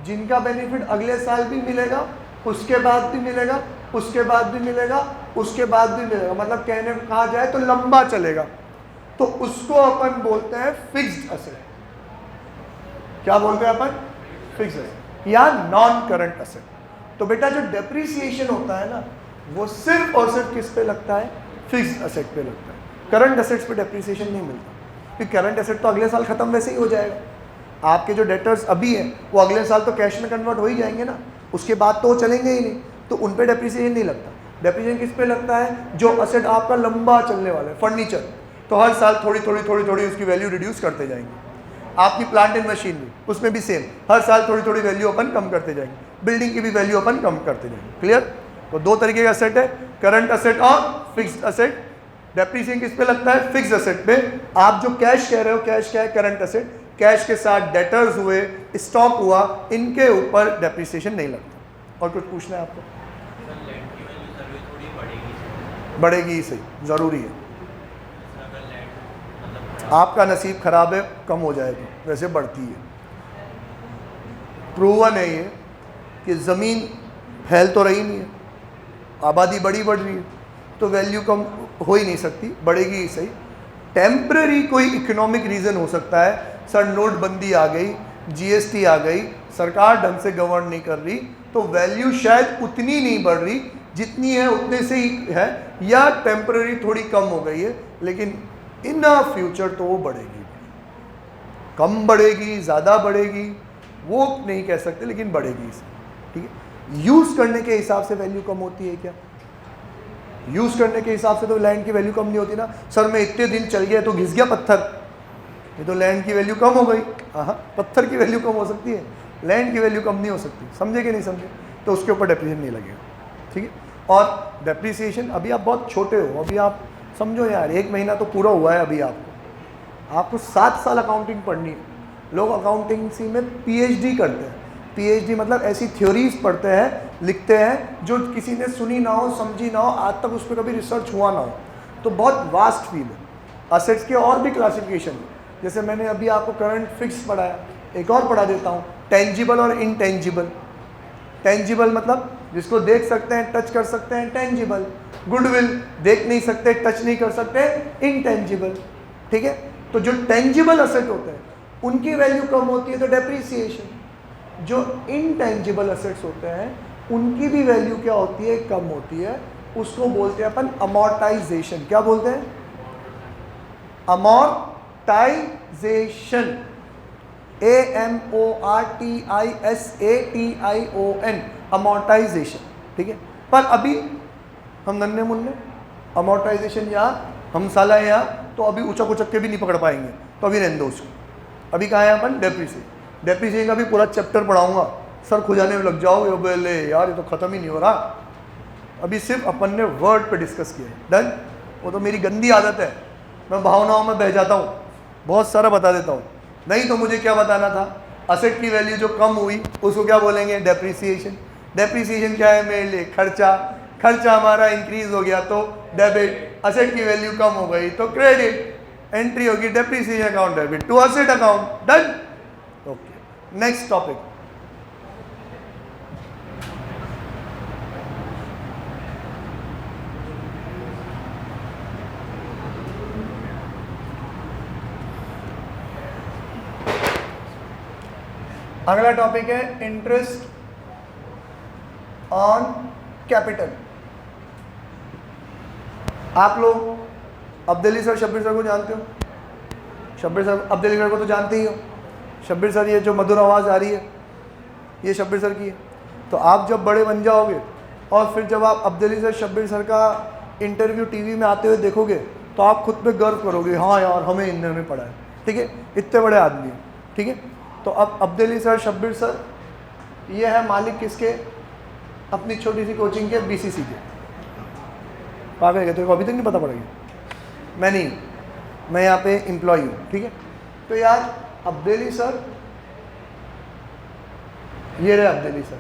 जिनका बेनिफिट अगले साल भी मिलेगा, उसके बाद भी मिलेगा, उसके बाद भी मिलेगा, उसके बाद भी मिलेगा, मतलब कहने को कहा जाए तो लंबा चलेगा, तो उसको अपन बोलते हैं फिक्स्ड असेट। क्या बोलते हैं अपन? फिक्स्ड असेट या नॉन करंट असेट। तो बेटा जो डेप्रीसिएशन होता है ना, वो सिर्फ और सिर्फ किस पे लगता है? फिक्स्ड असेट पे लगता है। करंट असेट्स पे डेप्रीसिएशन नहीं मिलता, क्योंकि करंट असेट तो अगले साल खत्म वैसे ही हो जाएगा। आपके जो डेटर्स अभी हैं वो अगले साल तो कैश में कन्वर्ट हो ही जाएंगे ना, उसके बाद तो वो चलेंगे ही नहीं, तो उन पे डेप्रीसिएशन नहीं लगता। डेप्रीसिएशन किस पे लगता है? जो असेट आपका लंबा चलने वाला है। फर्नीचर तो हर साल थोड़ी थोड़ी थोड़ी थोड़ी उसकी वैल्यू रिड्यूस करते जाएंगे। आपकी प्लांट एंड मशीनरी उसमें भी सेम, हर साल थोड़ी थोड़ी वैल्यू अपन कम करते जाएंगे, बिल्डिंग की भी वैल्यू अपन कम करते जाएंगे। क्लियर? तो दो तरीके का असेट है, करंट असेट और फिक्स्ड असेट। डेप्रिसिएशन किस पे लगता है? फिक्स्ड असेट पे। आप जो कैश कह रहे हो, कैश क्या है? Current asset. कैश के साथ डेटर्स हुए, स्टॉक हुआ, इनके ऊपर डेप्रिसिएशन नहीं लगता। और कुछ पूछना है आपको? बढ़ेगी ही सही, ज़रूरी है। आपका नसीब खराब है, कम हो जाएगी, वैसे बढ़ती है। प्रूवन है ये कि ज़मीन फैल तो रही नहीं है, आबादी बढ़ रही है, तो वैल्यू कम हो ही नहीं सकती, बढ़ेगी ही सही। टेम्पररी कोई इकोनॉमिक रीज़न हो सकता है, सर नोटबंदी आ गई, जीएसटी आ गई, सरकार ढंग से गवर्न नहीं कर रही, तो वैल्यू शायद उतनी नहीं बढ़ रही जितनी है, उतने से ही है, या टेम्पररी थोड़ी कम हो गई है, लेकिन इन फ्यूचर तो वो बढ़ेगी। कम बढ़ेगी, ज़्यादा बढ़ेगी, वो नहीं कह सकते, लेकिन बढ़ेगी इसे। ठीक है? यूज़ करने के हिसाब से वैल्यू कम होती है क्या? यूज़ करने के हिसाब से तो लैंड की वैल्यू कम नहीं होती ना। सर मैं इतने दिन चल गया तो घिस गया पत्थर, ये तो लैंड की वैल्यू कम हो गई। हाँ, पत्थर की वैल्यू कम हो सकती है, लैंड की वैल्यू कम नहीं हो सकती। समझे कि नहीं समझे? तो उसके ऊपर डेप्रिसिएशन नहीं लगेगा। ठीक है? और डेप्रिसिएशन, अभी आप बहुत छोटे हो, अभी आप समझो यार, 1 महीना तो पूरा हुआ है अभी आपको 7 साल अकाउंटिंग पढ़नी है। लोग अकाउंटिंग में पीएचडी करते हैं। पीएचडी मतलब ऐसी थ्योरीज पढ़ते हैं, लिखते हैं, जो किसी ने सुनी ना हो, समझी ना हो, आज तक उस पर कभी रिसर्च हुआ ना हो। तो बहुत वास्ट फील्ड है। असेट्स के और भी क्लासिफिकेशन है, जैसे मैंने अभी आपको करंट फिक्स पढ़ाया, एक और पढ़ा देता हूँ, टेंजिबल और इनटेंजिबल। टेंजिबल मतलब जिसको देख सकते हैं, टच कर सकते हैं, टेंजिबल। गुडविल देख नहीं सकते, टच नहीं कर सकते, इनटेंजिबल। ठीक है? तो जो टेंजिबल असेट होते हैं उनकी वैल्यू कम होती है तो डेप्रिसिएशन। जो इनटेंजिबल असेट्स होते हैं उनकी भी वैल्यू क्या होती है? कम होती है। उसको बोलते हैं अपन अमोर्टाइजेशन। क्या बोलते हैं? अमोर्टाइजेशन। AMORTISATION, amortisation. ठीक है? पर अभी हम नन्हे मुन्ने, अमोर्टाइजेशन यहाँ, हम साला यहाँ, तो अभी उचक उचक के भी नहीं पकड़ पाएंगे, तो अभी रहने दो उसको। अभी कहाँ है अपन? डेप्रिसिएशन। डेप्रिसिएशन का भी पूरा चैप्टर पढ़ाऊंगा, सर खुजाने में लग जाओ, ये बोले यार ये तो ख़त्म ही नहीं हो रहा। अभी सिर्फ अपन ने वर्ड पे डिस्कस किया है। डन? वो तो मेरी गंदी आदत है, मैं भावनाओं में बह जाता हूँ, बहुत सारा बता देता हूँ। नहीं तो मुझे क्या बताना था? असेट की वैल्यू जो कम हुई उसको क्या बोलेंगे? डेप्रिसिएशन। डेप्रिसिएशन क्या है मेरे लिए? खर्चा। खर्चा हमारा इंक्रीज हो गया तो डेबिट, असेट की वैल्यू कम हो गई तो क्रेडिट। एंट्री होगी depreciation account debit to asset account. Done? Okay, next topic. अगला टॉपिक है इंटरेस्ट ऑन कैपिटल। आप लोग अब्दुल्ली सर, शब्बीर सर को जानते हो? शब्बीर सर, अब्दुल्ली सर को तो जानते ही हो। शब्बीर सर, ये जो मधुर आवाज़ आ रही है ये शब्बीर सर की है। तो आप जब बड़े बन जाओगे और फिर जब आप अब्दुल्ली सर, शब्बीर सर का इंटरव्यू टीवी में आते हुए देखोगे तो आप खुद पे गर्व करोगे, हाँ यार हमें इन्होंने पढ़ा है। ठीक है? इतने बड़े आदमी हैं। ठीक है? तो अब अब्दुल्ली सर, शब्बीर सर, ये है मालिक किसके? अपनी छोटी सी कोचिंग के, बीसीसी के। पागल है, तेरे को अभी तक नहीं पता पड़ेगा? मैं नहीं, मैं यहाँ पे एम्प्लॉय हूँ। ठीक है? तो यार अब्दुल्ली सर, ये रहे अब्दुल्ली सर,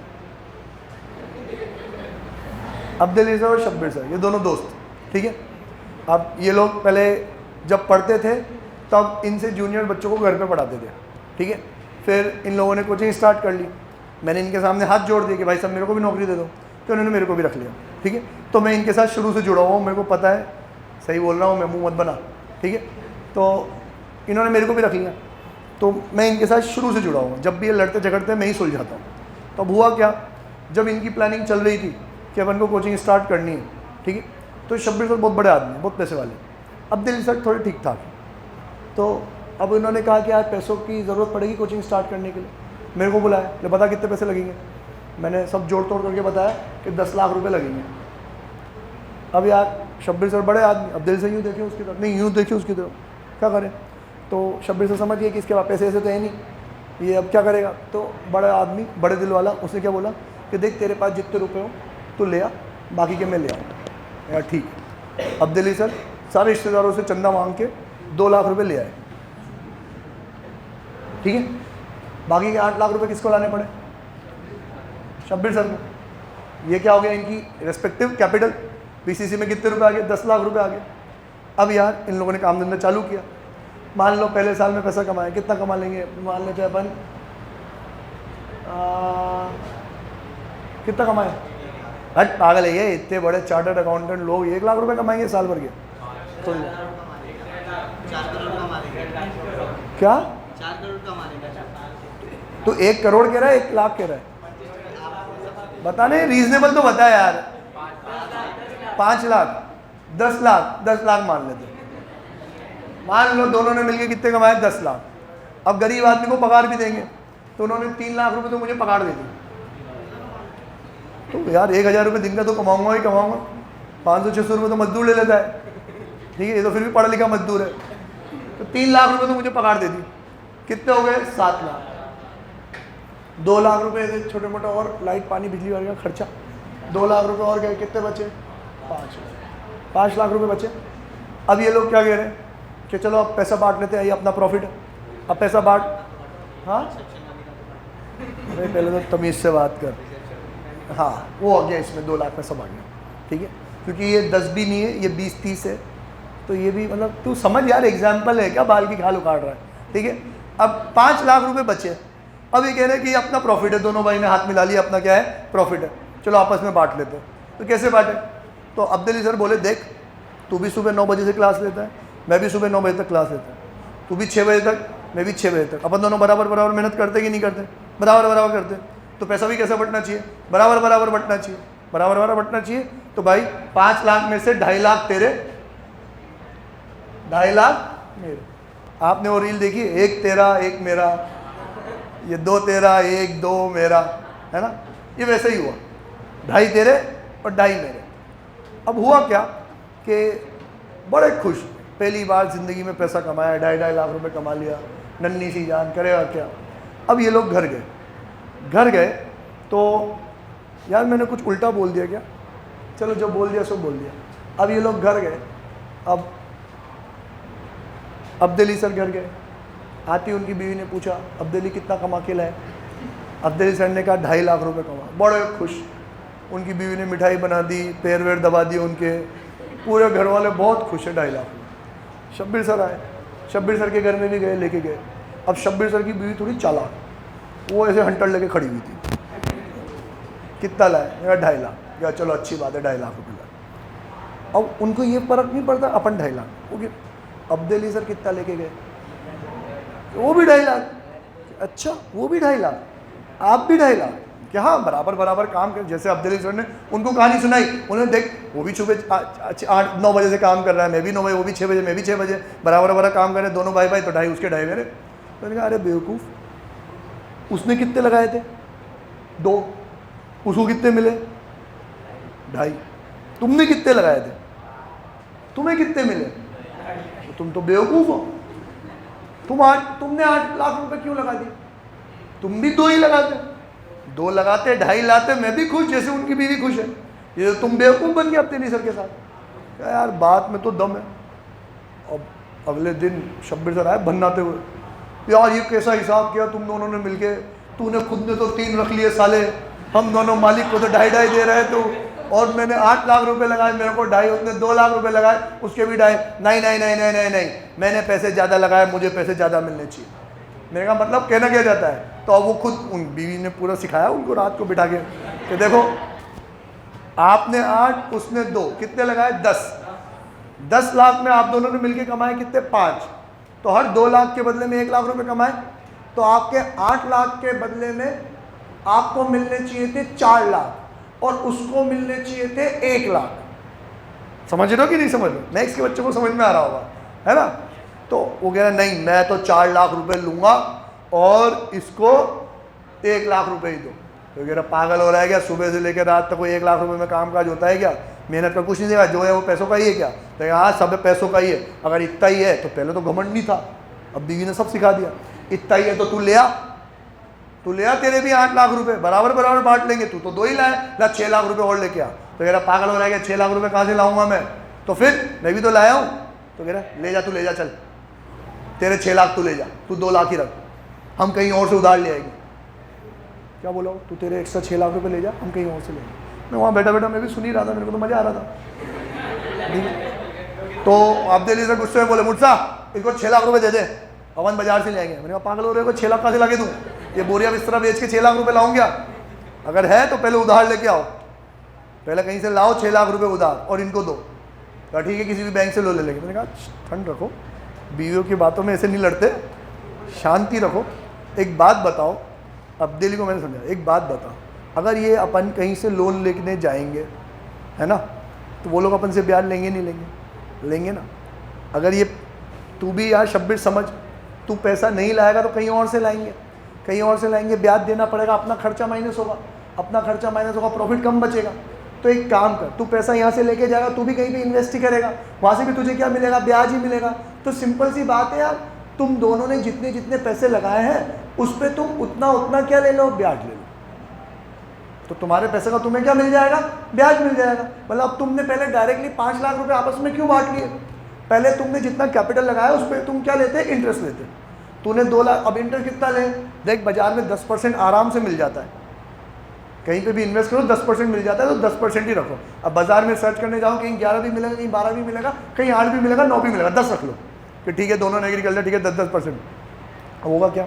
अब्दुल्ली सर और शब्बीर सर, ये दोनों दोस्त। ठीक है? अब ये लोग पहले जब पढ़ते थे तब इनसे जूनियर बच्चों को घर पे पढ़ाते थे। ठीक है? फिर इन लोगों ने कोचिंग स्टार्ट कर ली। मैंने इनके सामने हाथ जोड़ दिए कि भाई साहब मेरे को भी नौकरी दे दो, तो उन्होंने मेरे को भी रख लिया। ठीक है? तो मैं इनके साथ शुरू से जुड़ा हुआ हूँ, मेरे को पता है, सही बोल रहा हूँ मैं, मुँह मत बना। ठीक है? तो इन्होंने मेरे को भी रख लिया, तो मैं इनके साथ शुरू से जुड़ा हुआ हूँ। जब भी ये लड़ते झगड़ते मैं ही सुलझाता हूँ। तो अब हुआ क्या, जब इनकी प्लानिंग चल रही थी कि अपन को कोचिंग स्टार्ट करनी है, ठीक है, तो शब्बीर सर बहुत बड़े आदमी, बहुत पैसे वाले, अब्दुल्ली सर थोड़े ठीक ठाक। तो अब इन्होंने कहा कि आज पैसों की ज़रूरत पड़ेगी कोचिंग स्टार्ट करने के लिए। मेरे को बुलाया, ले बता कितने पैसे लगेंगे। मैंने सब जोड़ तोड़ करके बताया कि 10 लाख रुपए लगेंगे। अब यार शब्बीर सर बड़े आदमी, अब्दुल्ली सर यूँ देखे उसकी तरफ, नहीं यूँ देखे उसकी तरफ, क्या करें? तो शब्बीर से समझ गए कि इसके पास पैसे ऐसे तो है नहीं, ये अब क्या करेगा। तो बड़ा आदमी, बड़े दिल वाला, उसने क्या बोला कि देख तेरे पास जितने रुपए हो तो ले आ, बाकी के मैं ले आऊँ। यार ठीक है। अब्दुल सर सारे रिश्तेदारों से चंदा मांग के 2 लाख रुपए ले आए, ठीक है। बाकी के 8 लाख रुपए किसको लाने पड़े? शब्बीर सर को। ये क्या हो गया, इनकी रेस्पेक्टिव कैपिटल। बीसीसी में कितने रुपए आ गए? 10 लाख रुपए आ गए। अब यार इन लोगों ने काम धंधा चालू किया। मान लो पहले साल में पैसा कमाए, कितना कमा लेंगे? मान लेते हैं अपन कितना कमाए? हट पागल है ये, इतने बड़े चार्टर्ड अकाउंटेंट लोग 1 लाख रुपए कमाएंगे साल भर के? तो क्या 4 करोड़ कमाएगा? तो 1 करोड़ कह रहा है, 1 लाख कह रहा है? बता नहीं, रीजनेबल तो बता यार। 5 लाख, 10 लाख, 10 लाख मान लेते। मान लो दोनों ने मिलके कितने कमाए? 10 लाख। अब गरीब आदमी को पगार भी देंगे, तो उन्होंने 3 लाख रुपए तो मुझे पगार दे दी। तो यार 1000 रुपये दिन का तो कमाऊंगा ही कमाऊंगा। 500-600 रुपये तो मजदूर ले लेता है, ठीक है, ये तो फिर भी पढ़ा लिखा मजदूर है। तो 3 लाख रुपए तो मुझे पगार दे दी। कितने हो गए? 7 लाख। 2 लाख रुपए थे छोटे मोटे और लाइट पानी बिजली वगैरह का खर्चा। 2 लाख रुपए और गए, कितने बचे? 5 लाख रुपए बचे। अब ये लोग क्या कह रहे हैं कि चलो अब पैसा बांट लेते हैं, ये अपना प्रॉफिट है, अब पैसा बांट। हाँ अरे पहले तो तमीज़ से बात कर। हाँ वो हो गया, इसमें 2 लाख पैसा बांट गया, ठीक है, क्योंकि ये 10 भी नहीं है, ये 20-30 है, तो ये भी मतलब तू समझ यार, एग्जाम्पल है क्या, बाल की खाल उखाड़ रहा है, ठीक है। अब 5 लाख रुपए बचे। अब ये कह रहे हैं कि अपना प्रॉफिट है, दोनों भाई ने हाथ मिला लिया, अपना क्या है? प्रॉफिट है, चलो आपस में बांट लेते हैं। तो कैसे बांटे? तो अब्दुल सर बोले देख, तू भी सुबह 9 बजे से क्लास लेता है, मैं भी सुबह 9 बजे तक क्लास लेता हूँ, तू भी 6 बजे तक, मैं भी 6 बजे तक, अपन दोनों बराबर बराबर मेहनत करते कि नहीं करते? बराबर बराबर करते। तो पैसा भी कैसे बंटना चाहिए? बराबर बराबर बंटना चाहिए, बराबर बराबर बंटना चाहिए। तो भाई 5 लाख में से 2.5 लाख तेरे, 2.5 लाख मेरे। आपने वो रील देखी, 1 तेरा 1 मेरा, ये 2 तेरा 1 2 मेरा, है ना? ये वैसे ही हुआ, 2.5 तेरे और 2.5 मेरे। अब हुआ क्या कि बड़े खुश, पहली बार ज़िंदगी में पैसा कमाया, 2.5 लाख रुपए कमा लिया, नन्ही सी जान, करेगा क्या। अब ये लोग घर गए तो यार मैंने कुछ उल्टा बोल दिया क्या? चलो जो बोल दिया सो बोल दिया। अब ये लोग घर गए, अब अब्दुल सर घर गए, आती उनकी बीवी ने पूछा अब्दुल कितना कमा के लाए? अब्दुल सर ने कहा 2.5 लाख रुपए कमा। बड़े खुश, उनकी बीवी ने मिठाई बना दी, पैर वैर दबा दिए उनके, पूरे घर वाले बहुत खुश है 2.5 लाख। शब्बीर सर आए, शब्बीर सर के घर में भी गए, लेके गए। अब शब्बीर सर की बीवी थोड़ी चालाक, वो ऐसे हंटर लेके खड़ी हुई थी। कितना लाए? 2.5 लाख। या चलो अच्छी बात है, 2.5 लाख रुपये लाए। अब उनको ये फर्क नहीं पड़ता, अपन 2.5 लाख। ओके, अब्दुल सर कितना लेके गए? वो भी 2.5 लाख। अच्छा वो भी 2.5 लाख, आप भी 2.5 लाख। क्या? हाँ बराबर बराबर काम कर। जैसे अब्दुल सर ने उनको कहानी सुनाई, उन्होंने देख वो भी सुबह 8-9 बजे से काम कर रहा है, मैं भी 9 बजे, वो भी 6 बजे, मैं भी 6 बजे, बराबर बराबर काम कर रहे हैं दोनों भाई, तो 2.5 उसके 2.5 मेरे। तो मैंने कहा अरे बेवकूफ़, उसने कितने लगाए थे? 2, उसको कितने मिले? 2.5। तुमने कितने लगाए थे? तुम्हें कितने मिले? तो तुम तो बेवकूफ़ हो। तुमने 8 लाख रुपए क्यों लगा दिए? तुम भी 2 ही लगाते, 2 लगाते, 2.5 लाते, मैं भी खुश, जैसे उनकी बीवी खुश है। ये तुम बेवकूफ़ बन गए अब्दुल सर के साथ। क्या यार, बात में तो दम है। अब अगले दिन शब्बीर सर आए भन्नाते हुए, यार ये कैसा हिसाब किया तुम दोनों ने मिलके? तूने खुद ने तो 3 रख लिए साले, हम दोनों मालिक को तो 2.5 दे रहे तू, और मैंने 8 लाख रुपए लगाए, मेरे को 2.5, उसने 2 लाख रुपए लगाए, उसके भी 2.5। नहीं नहीं नहीं नहीं नहीं नहीं, मैंने पैसे ज़्यादा लगाए, मुझे पैसे ज़्यादा मिलने चाहिए। मेरे का मतलब कहना क्या जाता है। तो अब वो खुद, उन बीवी ने पूरा सिखाया उनको रात को बिठा के कि देखो आपने 8, उसने 2, कितने लगाए? 10 लाख में आप दोनों ने मिलके कमाए कितने? 5। तो हर 2 लाख के बदले में 1 लाख रुपए कमाए, तो आपके 8 लाख के बदले में आपको मिलने चाहिए थे 4 लाख, और उसको मिलने चाहिए थे 1 लाख। समझ रहे हो कि नहीं समझ रहे? मैक्स के बच्चों को समझ में आ रहा होगा, है ना? तो वो कह रहा नहीं, मैं तो 4 लाख रुपए लूँगा और इसको 1 लाख रुपए ही दो। तो कह रहा पागल हो रहा है क्या? सुबह से लेकर रात तक कोई 1 लाख रुपए में काम काज होता है क्या? मेहनत का कुछ नहीं देगा, जो है वो पैसों का ही है क्या? तो हाँ सब पैसों का ही है। अगर इतना ही है तो पहले तो घमंड नहीं था, अब बीवी ने सब सिखा दिया, इतना ही है तो तू ले आ, तेरे भी 8 लाख रुपए बराबर बराबर बांट लेंगे, तू तो 2 ही लाए, ला 6 लाख रुपए और लेके आ। तो कह रहा पागल हो रहा है, 6 लाख रुपए कहाँ से लाऊंगा मैं, तो फिर मैं भी तो लाया हूँ। तो कह रहा ले जा, तू ले जा, चल तेरे 6 लाख तू ले जा, तू 2 लाख ही रख, हम कहीं और से उधार ले आएंगे। क्या बोला, तू तेरे एक्स्ट्रा 6 लाख रुपए ले जा, हम कहीं और से लेंगे। मैं वहाँ बैठा बैठा मैं भी सुन ही रहा था, मेरे को तो मजा आ रहा था। तो आप दिल्ली से गुस्से में बोले, मुझसा इसको 6 लाख रुपए दे दे, अपन बाजार से ले आएंगे। मैंने कहा पागल हो रहे हो, 6 लाख कहाँ से लाके दूँ, ये बोरिया बिस्तरा बेच के 6 लाख रुपए लाऊं क्या? अगर है तो पहले उधार लेके आओ, पहले कहीं से लाओ 6 लाख रुपए उधार और इनको दो। तो ठीक है किसी भी बैंक से लो ले लेंगे। मैंने कहा ठंड रखो, बीवियों की बातों में ऐसे नहीं लड़ते, शांति रखो। एक बात बताओ, अब दिल्ली को मैंने समझा, एक बात बताओ, अगर ये अपन कहीं से लोन लेने जाएंगे है ना, तो वो लोग अपन से ब्याज लेंगे नहीं लेंगे? लेंगे ना। अगर ये तू भी यार शब्बीर समझ, तू पैसा नहीं लाएगा तो कहीं और से लाएंगे, कहीं और से लाएंगे, ब्याज देना पड़ेगा, अपना खर्चा माइनस होगा, अपना खर्चा माइनस होगा, प्रॉफिट कम बचेगा। तो एक काम कर, तू पैसा यहाँ से लेके जाएगा, तू भी कहीं पे इन्वेस्ट ही करेगा, वहाँ से भी तुझे क्या मिलेगा, ब्याज ही मिलेगा। तो सिंपल सी बात है यार, तुम दोनों ने जितने जितने पैसे लगाए हैं उस पर तुम उतना उतना क्या ले लो, ब्याज ले लो। तो तुम्हारे पैसे का तुम्हें क्या मिल जाएगा, ब्याज मिल जाएगा। मतलब अब तुमने पहले डायरेक्टली 5 लाख रुपए आपस में क्यों बांट लिए? पहले तुमने जितना कैपिटल लगाया उस पर तुम क्या लेते, इंटरेस्ट लेते। तूने 2 लाख, अब इंटरेस्ट कितना ले, देख बाजार में 10% आराम से मिल जाता है, कहीं पे भी इन्वेस्ट करो 10% मिल जाता है, तो 10% ही रखो। अब बाजार में सर्च करने जाओ, कहीं 11 भी मिलेगा, कहीं 12 भी मिलेगा, कहीं 8 भी मिलेगा, 9 भी मिलेगा, 10 रख लो कि ठीक है दोनों ने एग्री कर लिया, ठीक है 10%। अब होगा क्या,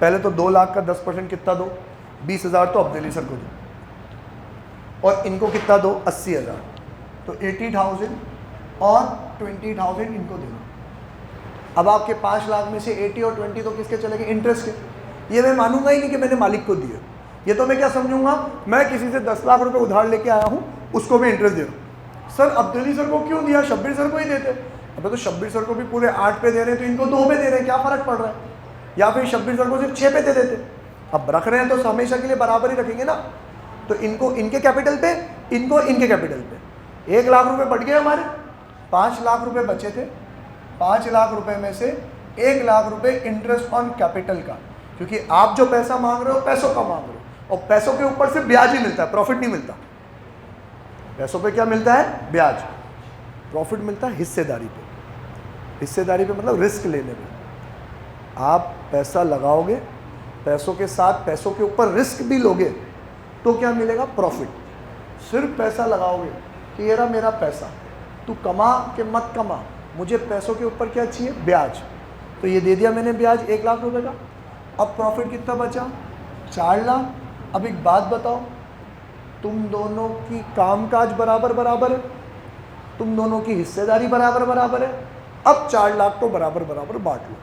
पहले तो 2 लाख का 10% कितना दो, 20,000 तो अब्दुल सर को दो, और इनको कितना दो, 80,000, तो 80,000 और 20,000 इनको देना। अब आपके 5 लाख में से 80 और 20 तो किसके चले गए, इंटरेस्ट के। ये मैं मानूंगा ही नहीं कि मैंने मालिक को दिए, ये तो मैं क्या समझूंगा, मैं किसी से 10 लाख रुपए उधार लेके आया हूँ, उसको मैं इंटरेस्ट दे रहा हूँ। सर अब्दुल सर को क्यों दिया, शब्बीर सर को ही देते। अब तो शब्बीर सर को भी पूरे 8 पे दे रहे हैं, तो इनको 2 पे दे रहे हैं, क्या फ़र्क पड़ रहा है? या फिर शब्बीर सर को सिर्फ 6 पे दे देते। अब रख रहे हैं तो हमेशा के लिए बराबर ही रखेंगे ना। तो इनको इनके कैपिटल पे, इनको इनके कैपिटल पे। 1 लाख रुपए बढ़ गए हमारे, 5 लाख रुपए बचे थे, 5 लाख रुपए में से 1 लाख रुपए इंटरेस्ट ऑन कैपिटल का, क्योंकि आप जो पैसा मांग रहे हो पैसों का मांग रहे हो, और पैसों के ऊपर से ब्याज ही मिलता है, प्रॉफिट नहीं मिलता। पैसों पे क्या मिलता है, ब्याज। प्रॉफिट मिलता है हिस्सेदारी पे। हिस्सेदारी पे मतलब रिस्क लेने पे। आप पैसा लगाओगे, पैसों के साथ पैसों के ऊपर रिस्क भी लोगे, तो क्या मिलेगा, प्रॉफिट। सिर्फ पैसा लगाओगे कि ये रहा मेरा पैसा, तू कमा के मत कमा, मुझे पैसों के ऊपर क्या चाहिए, ब्याज। तो ये दे दिया मैंने ब्याज 1 लाख रुपए का। अब प्रॉफिट कितना बचा, 4 लाख। अब एक बात बताओ, तुम दोनों की कामकाज बराबर बराबर है, तुम दोनों की हिस्सेदारी बराबर बराबर है। अब 4 लाख को बराबर बराबर बांट लो।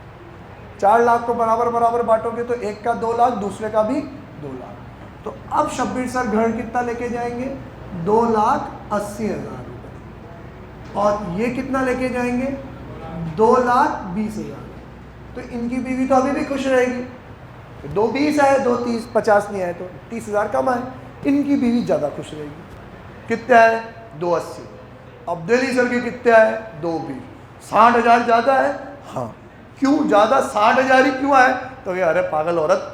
4 लाख को बराबर बराबर बांटोगे तो एक का 2 लाख, दूसरे का भी 2 लाख। तो अब शब्बीर सर घर कितना लेके जाएंगे, 2,80,000 रुपये, और ये कितना लेके जाएंगे, 2,20,000। तो इनकी बीवी तो अभी भी खुश रहेगी, 2,20 आए, 2,30, 50 नहीं आए तो 30,000 कम आए, इनकी बीवी ज़्यादा खुश रहेगी। कितने आए, 2,80। अब्दुल सर के कितने आए, 2,20। 60,000 ज़्यादा है, हाँ। क्यों ज़्यादा, 60,000 ही क्यों आए? तो ये अरे पागल औरत,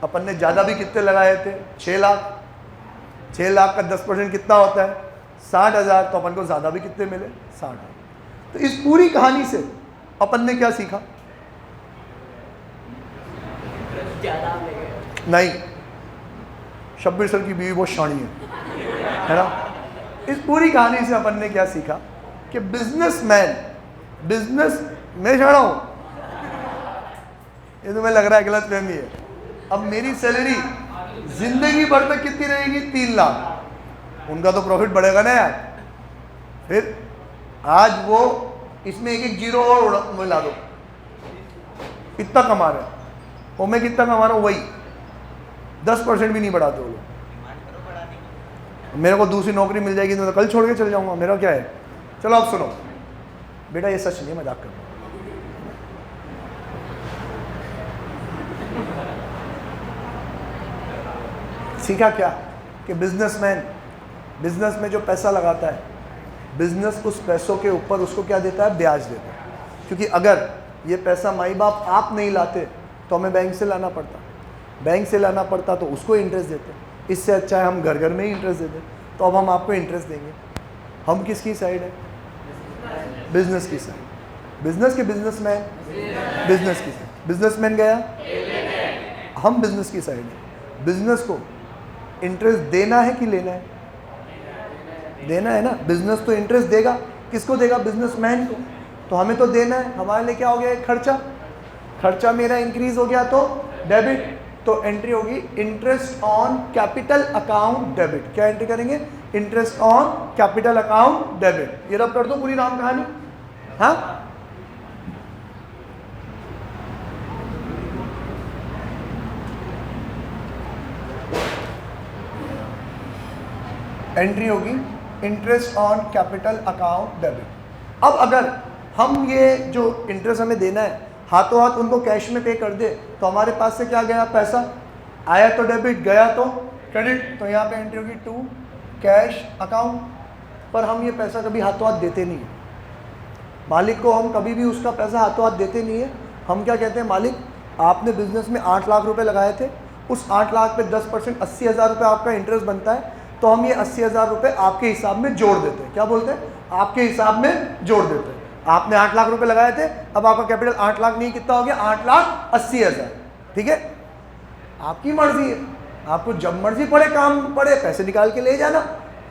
अपन ने ज़्यादा भी कितने लगाए थे, 6 लाख। 6 लाख का 10% कितना होता है, 60,000। तो अपन को ज़्यादा भी कितने मिले, 60। तो इस पूरी कहानी से अपन ने क्या सीखा, नहीं, शब्बीर सर की बीवी बहुत शानी है ना। इस पूरी कहानी से अपन ने क्या सीखा कि बिजनेसमैन, बिजनेस मैं शाना हूँ, ये तुम्हें लग रहा है गलतफहमी है। अब मेरी सैलरी जिंदगी भर तक कितनी रहेगी, 3 लाख। उनका तो प्रॉफिट बढ़ेगा ना यार। फिर आज वो इसमें एक जीरो और मिला दो, इतना कमा रहे हैं, और मैं कितना कमा रहा हूँ, वही 10% भी नहीं बढ़ाते वो लोग। मेरे को दूसरी नौकरी मिल जाएगी तो कल छोड़ के चले जाऊंगा, मेरा क्या है। चलो अब सुनो बेटा, ये सच नहीं, मजाक कर रहा हूं। सीखा क्या कि बिजनेसमैन, बिजनेस में जो पैसा लगाता है, बिजनेस उस पैसों के ऊपर उसको क्या देता है, ब्याज देता है। क्योंकि अगर ये पैसा माई बाप आप नहीं लाते तो हमें बैंक से लाना पड़ता, बैंक से लाना पड़ता तो उसको इंटरेस्ट देते, इससे अच्छा है हम घर घर में ही इंटरेस्ट देते। तो अब हम आपको इंटरेस्ट देंगे। हम किसकी साइड है? बिजनेस की साइड। बिजनेस के बिजनेसमैन, बिजनेस की साइड। बिजनेसमैन गया, हम बिजनेस की साइड है। बिजनेस को इंटरेस्ट देना है कि लेना है? देना है ना। बिजनेस तो इंटरेस्ट देगा, किसको देगा? बिजनेसमैन को। तो हमें तो देना है। हमारे लिए क्या हो गया? एक खर्चा। खर्चा मेरा इंक्रीज हो गया तो डेबिट, तो एंट्री होगी interest on capital account debit. क्या एंट्री करेंगे? Interest on capital account debit. ये रब कर दो पूरी राम कहानी। हाँ, एंट्री होगी interest on capital account debit. अब अगर हम ये जो इंटरेस्ट हमें देना है हाथों हाथ उनको कैश में पे कर दे तो हमारे पास से क्या गया? पैसा आया तो डेबिट, गया तो क्रेडिट। तो यहाँ पे एंट्री होगी टू कैश अकाउंट। पर हम ये पैसा कभी हाथों हाथ देते नहीं है। मालिक को हम कभी भी उसका पैसा हाथों हाथ देते नहीं है। हम क्या कहते हैं? मालिक आपने बिजनेस में 8 लाख रुपए लगाए थे, उस 8 लाख पे 10% 80,000 रुपये आपका इंटरेस्ट बनता है, तो हम ये 80,000 रुपये आपके हिसाब में जोड़ देते हैं। क्या बोलते हैं? आपके हिसाब में जोड़ देते हैं। आपने 8 लाख रुपए लगाए थे, अब आपका कैपिटल 8 लाख नहीं, कितना हो गया? 8,80,000। ठीक है, आपकी मर्जी है, आपको जब मर्जी पड़े काम पड़े पैसे निकाल के ले जाना।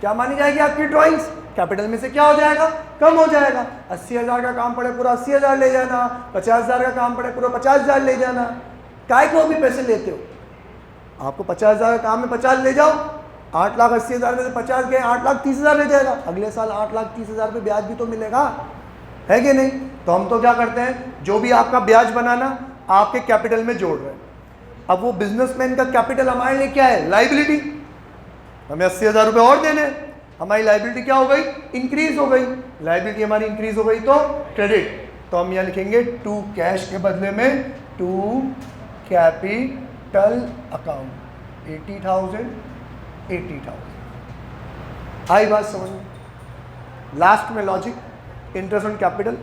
क्या मानी जाएगी आपकी ड्राइंग्स? कैपिटल में से क्या हो जाएगा? कम हो जाएगा। 80,000 का काम पड़े पूरा 80,000 ले जाना, 50,000 का काम पड़े पूरा 50,000 ले जाना। काय को भी पैसे लेते हो? आपको 50,000 का काम में 50 ले जाओ, 8,80,000 में से 50 गए, 8,30,000 ले जाएगा। अगले साल 8,30,000 पे ब्याज भी तो मिलेगा, है कि नहीं? तो हम तो क्या करते हैं? जो भी आपका ब्याज बनाना आपके कैपिटल में जोड़ रहे हैं। अब वो बिजनेसमैन का कैपिटल हमारे लिए क्या है? लाइबिलिटी। हमें 80,000 रुपये और देने, हमारी लाइबिलिटी क्या हो गई? इंक्रीज हो गई। लाइबिलिटी हमारी इंक्रीज हो गई तो क्रेडिट। तो हम यहाँ लिखेंगे टू कैश के बदले में टू कैपिटल अकाउंट। 80,000 आई बात समझ में? लास्ट में logic, interest on capital.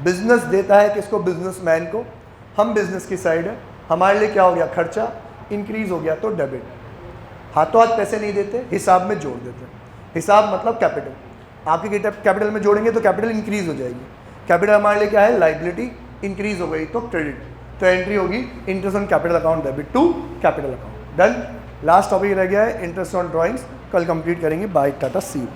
Business देता है किसको? बिजनेसमैन को। हम बिजनेस की साइड है, हमारे लिए क्या हो गया? खर्चा इंक्रीज हो गया तो डेबिट। हाथों हाथ पैसे नहीं देते, हिसाब में जोड़ देते। हिसाब मतलब कैपिटल। आपकी कैपिटल में जोड़ेंगे तो कैपिटल इंक्रीज हो जाएगी। कैपिटल हमारे लिए क्या है? लाइबिलिटी। इंक्रीज हो गई तो क्रेडिट। तो एंट्री होगी interest on capital account debit to capital account. Done. Last topic रह गया है इंटरेस्ट ऑन ड्राइंग्स। कल कंप्लीट करेंगे। Bye, tata, see you.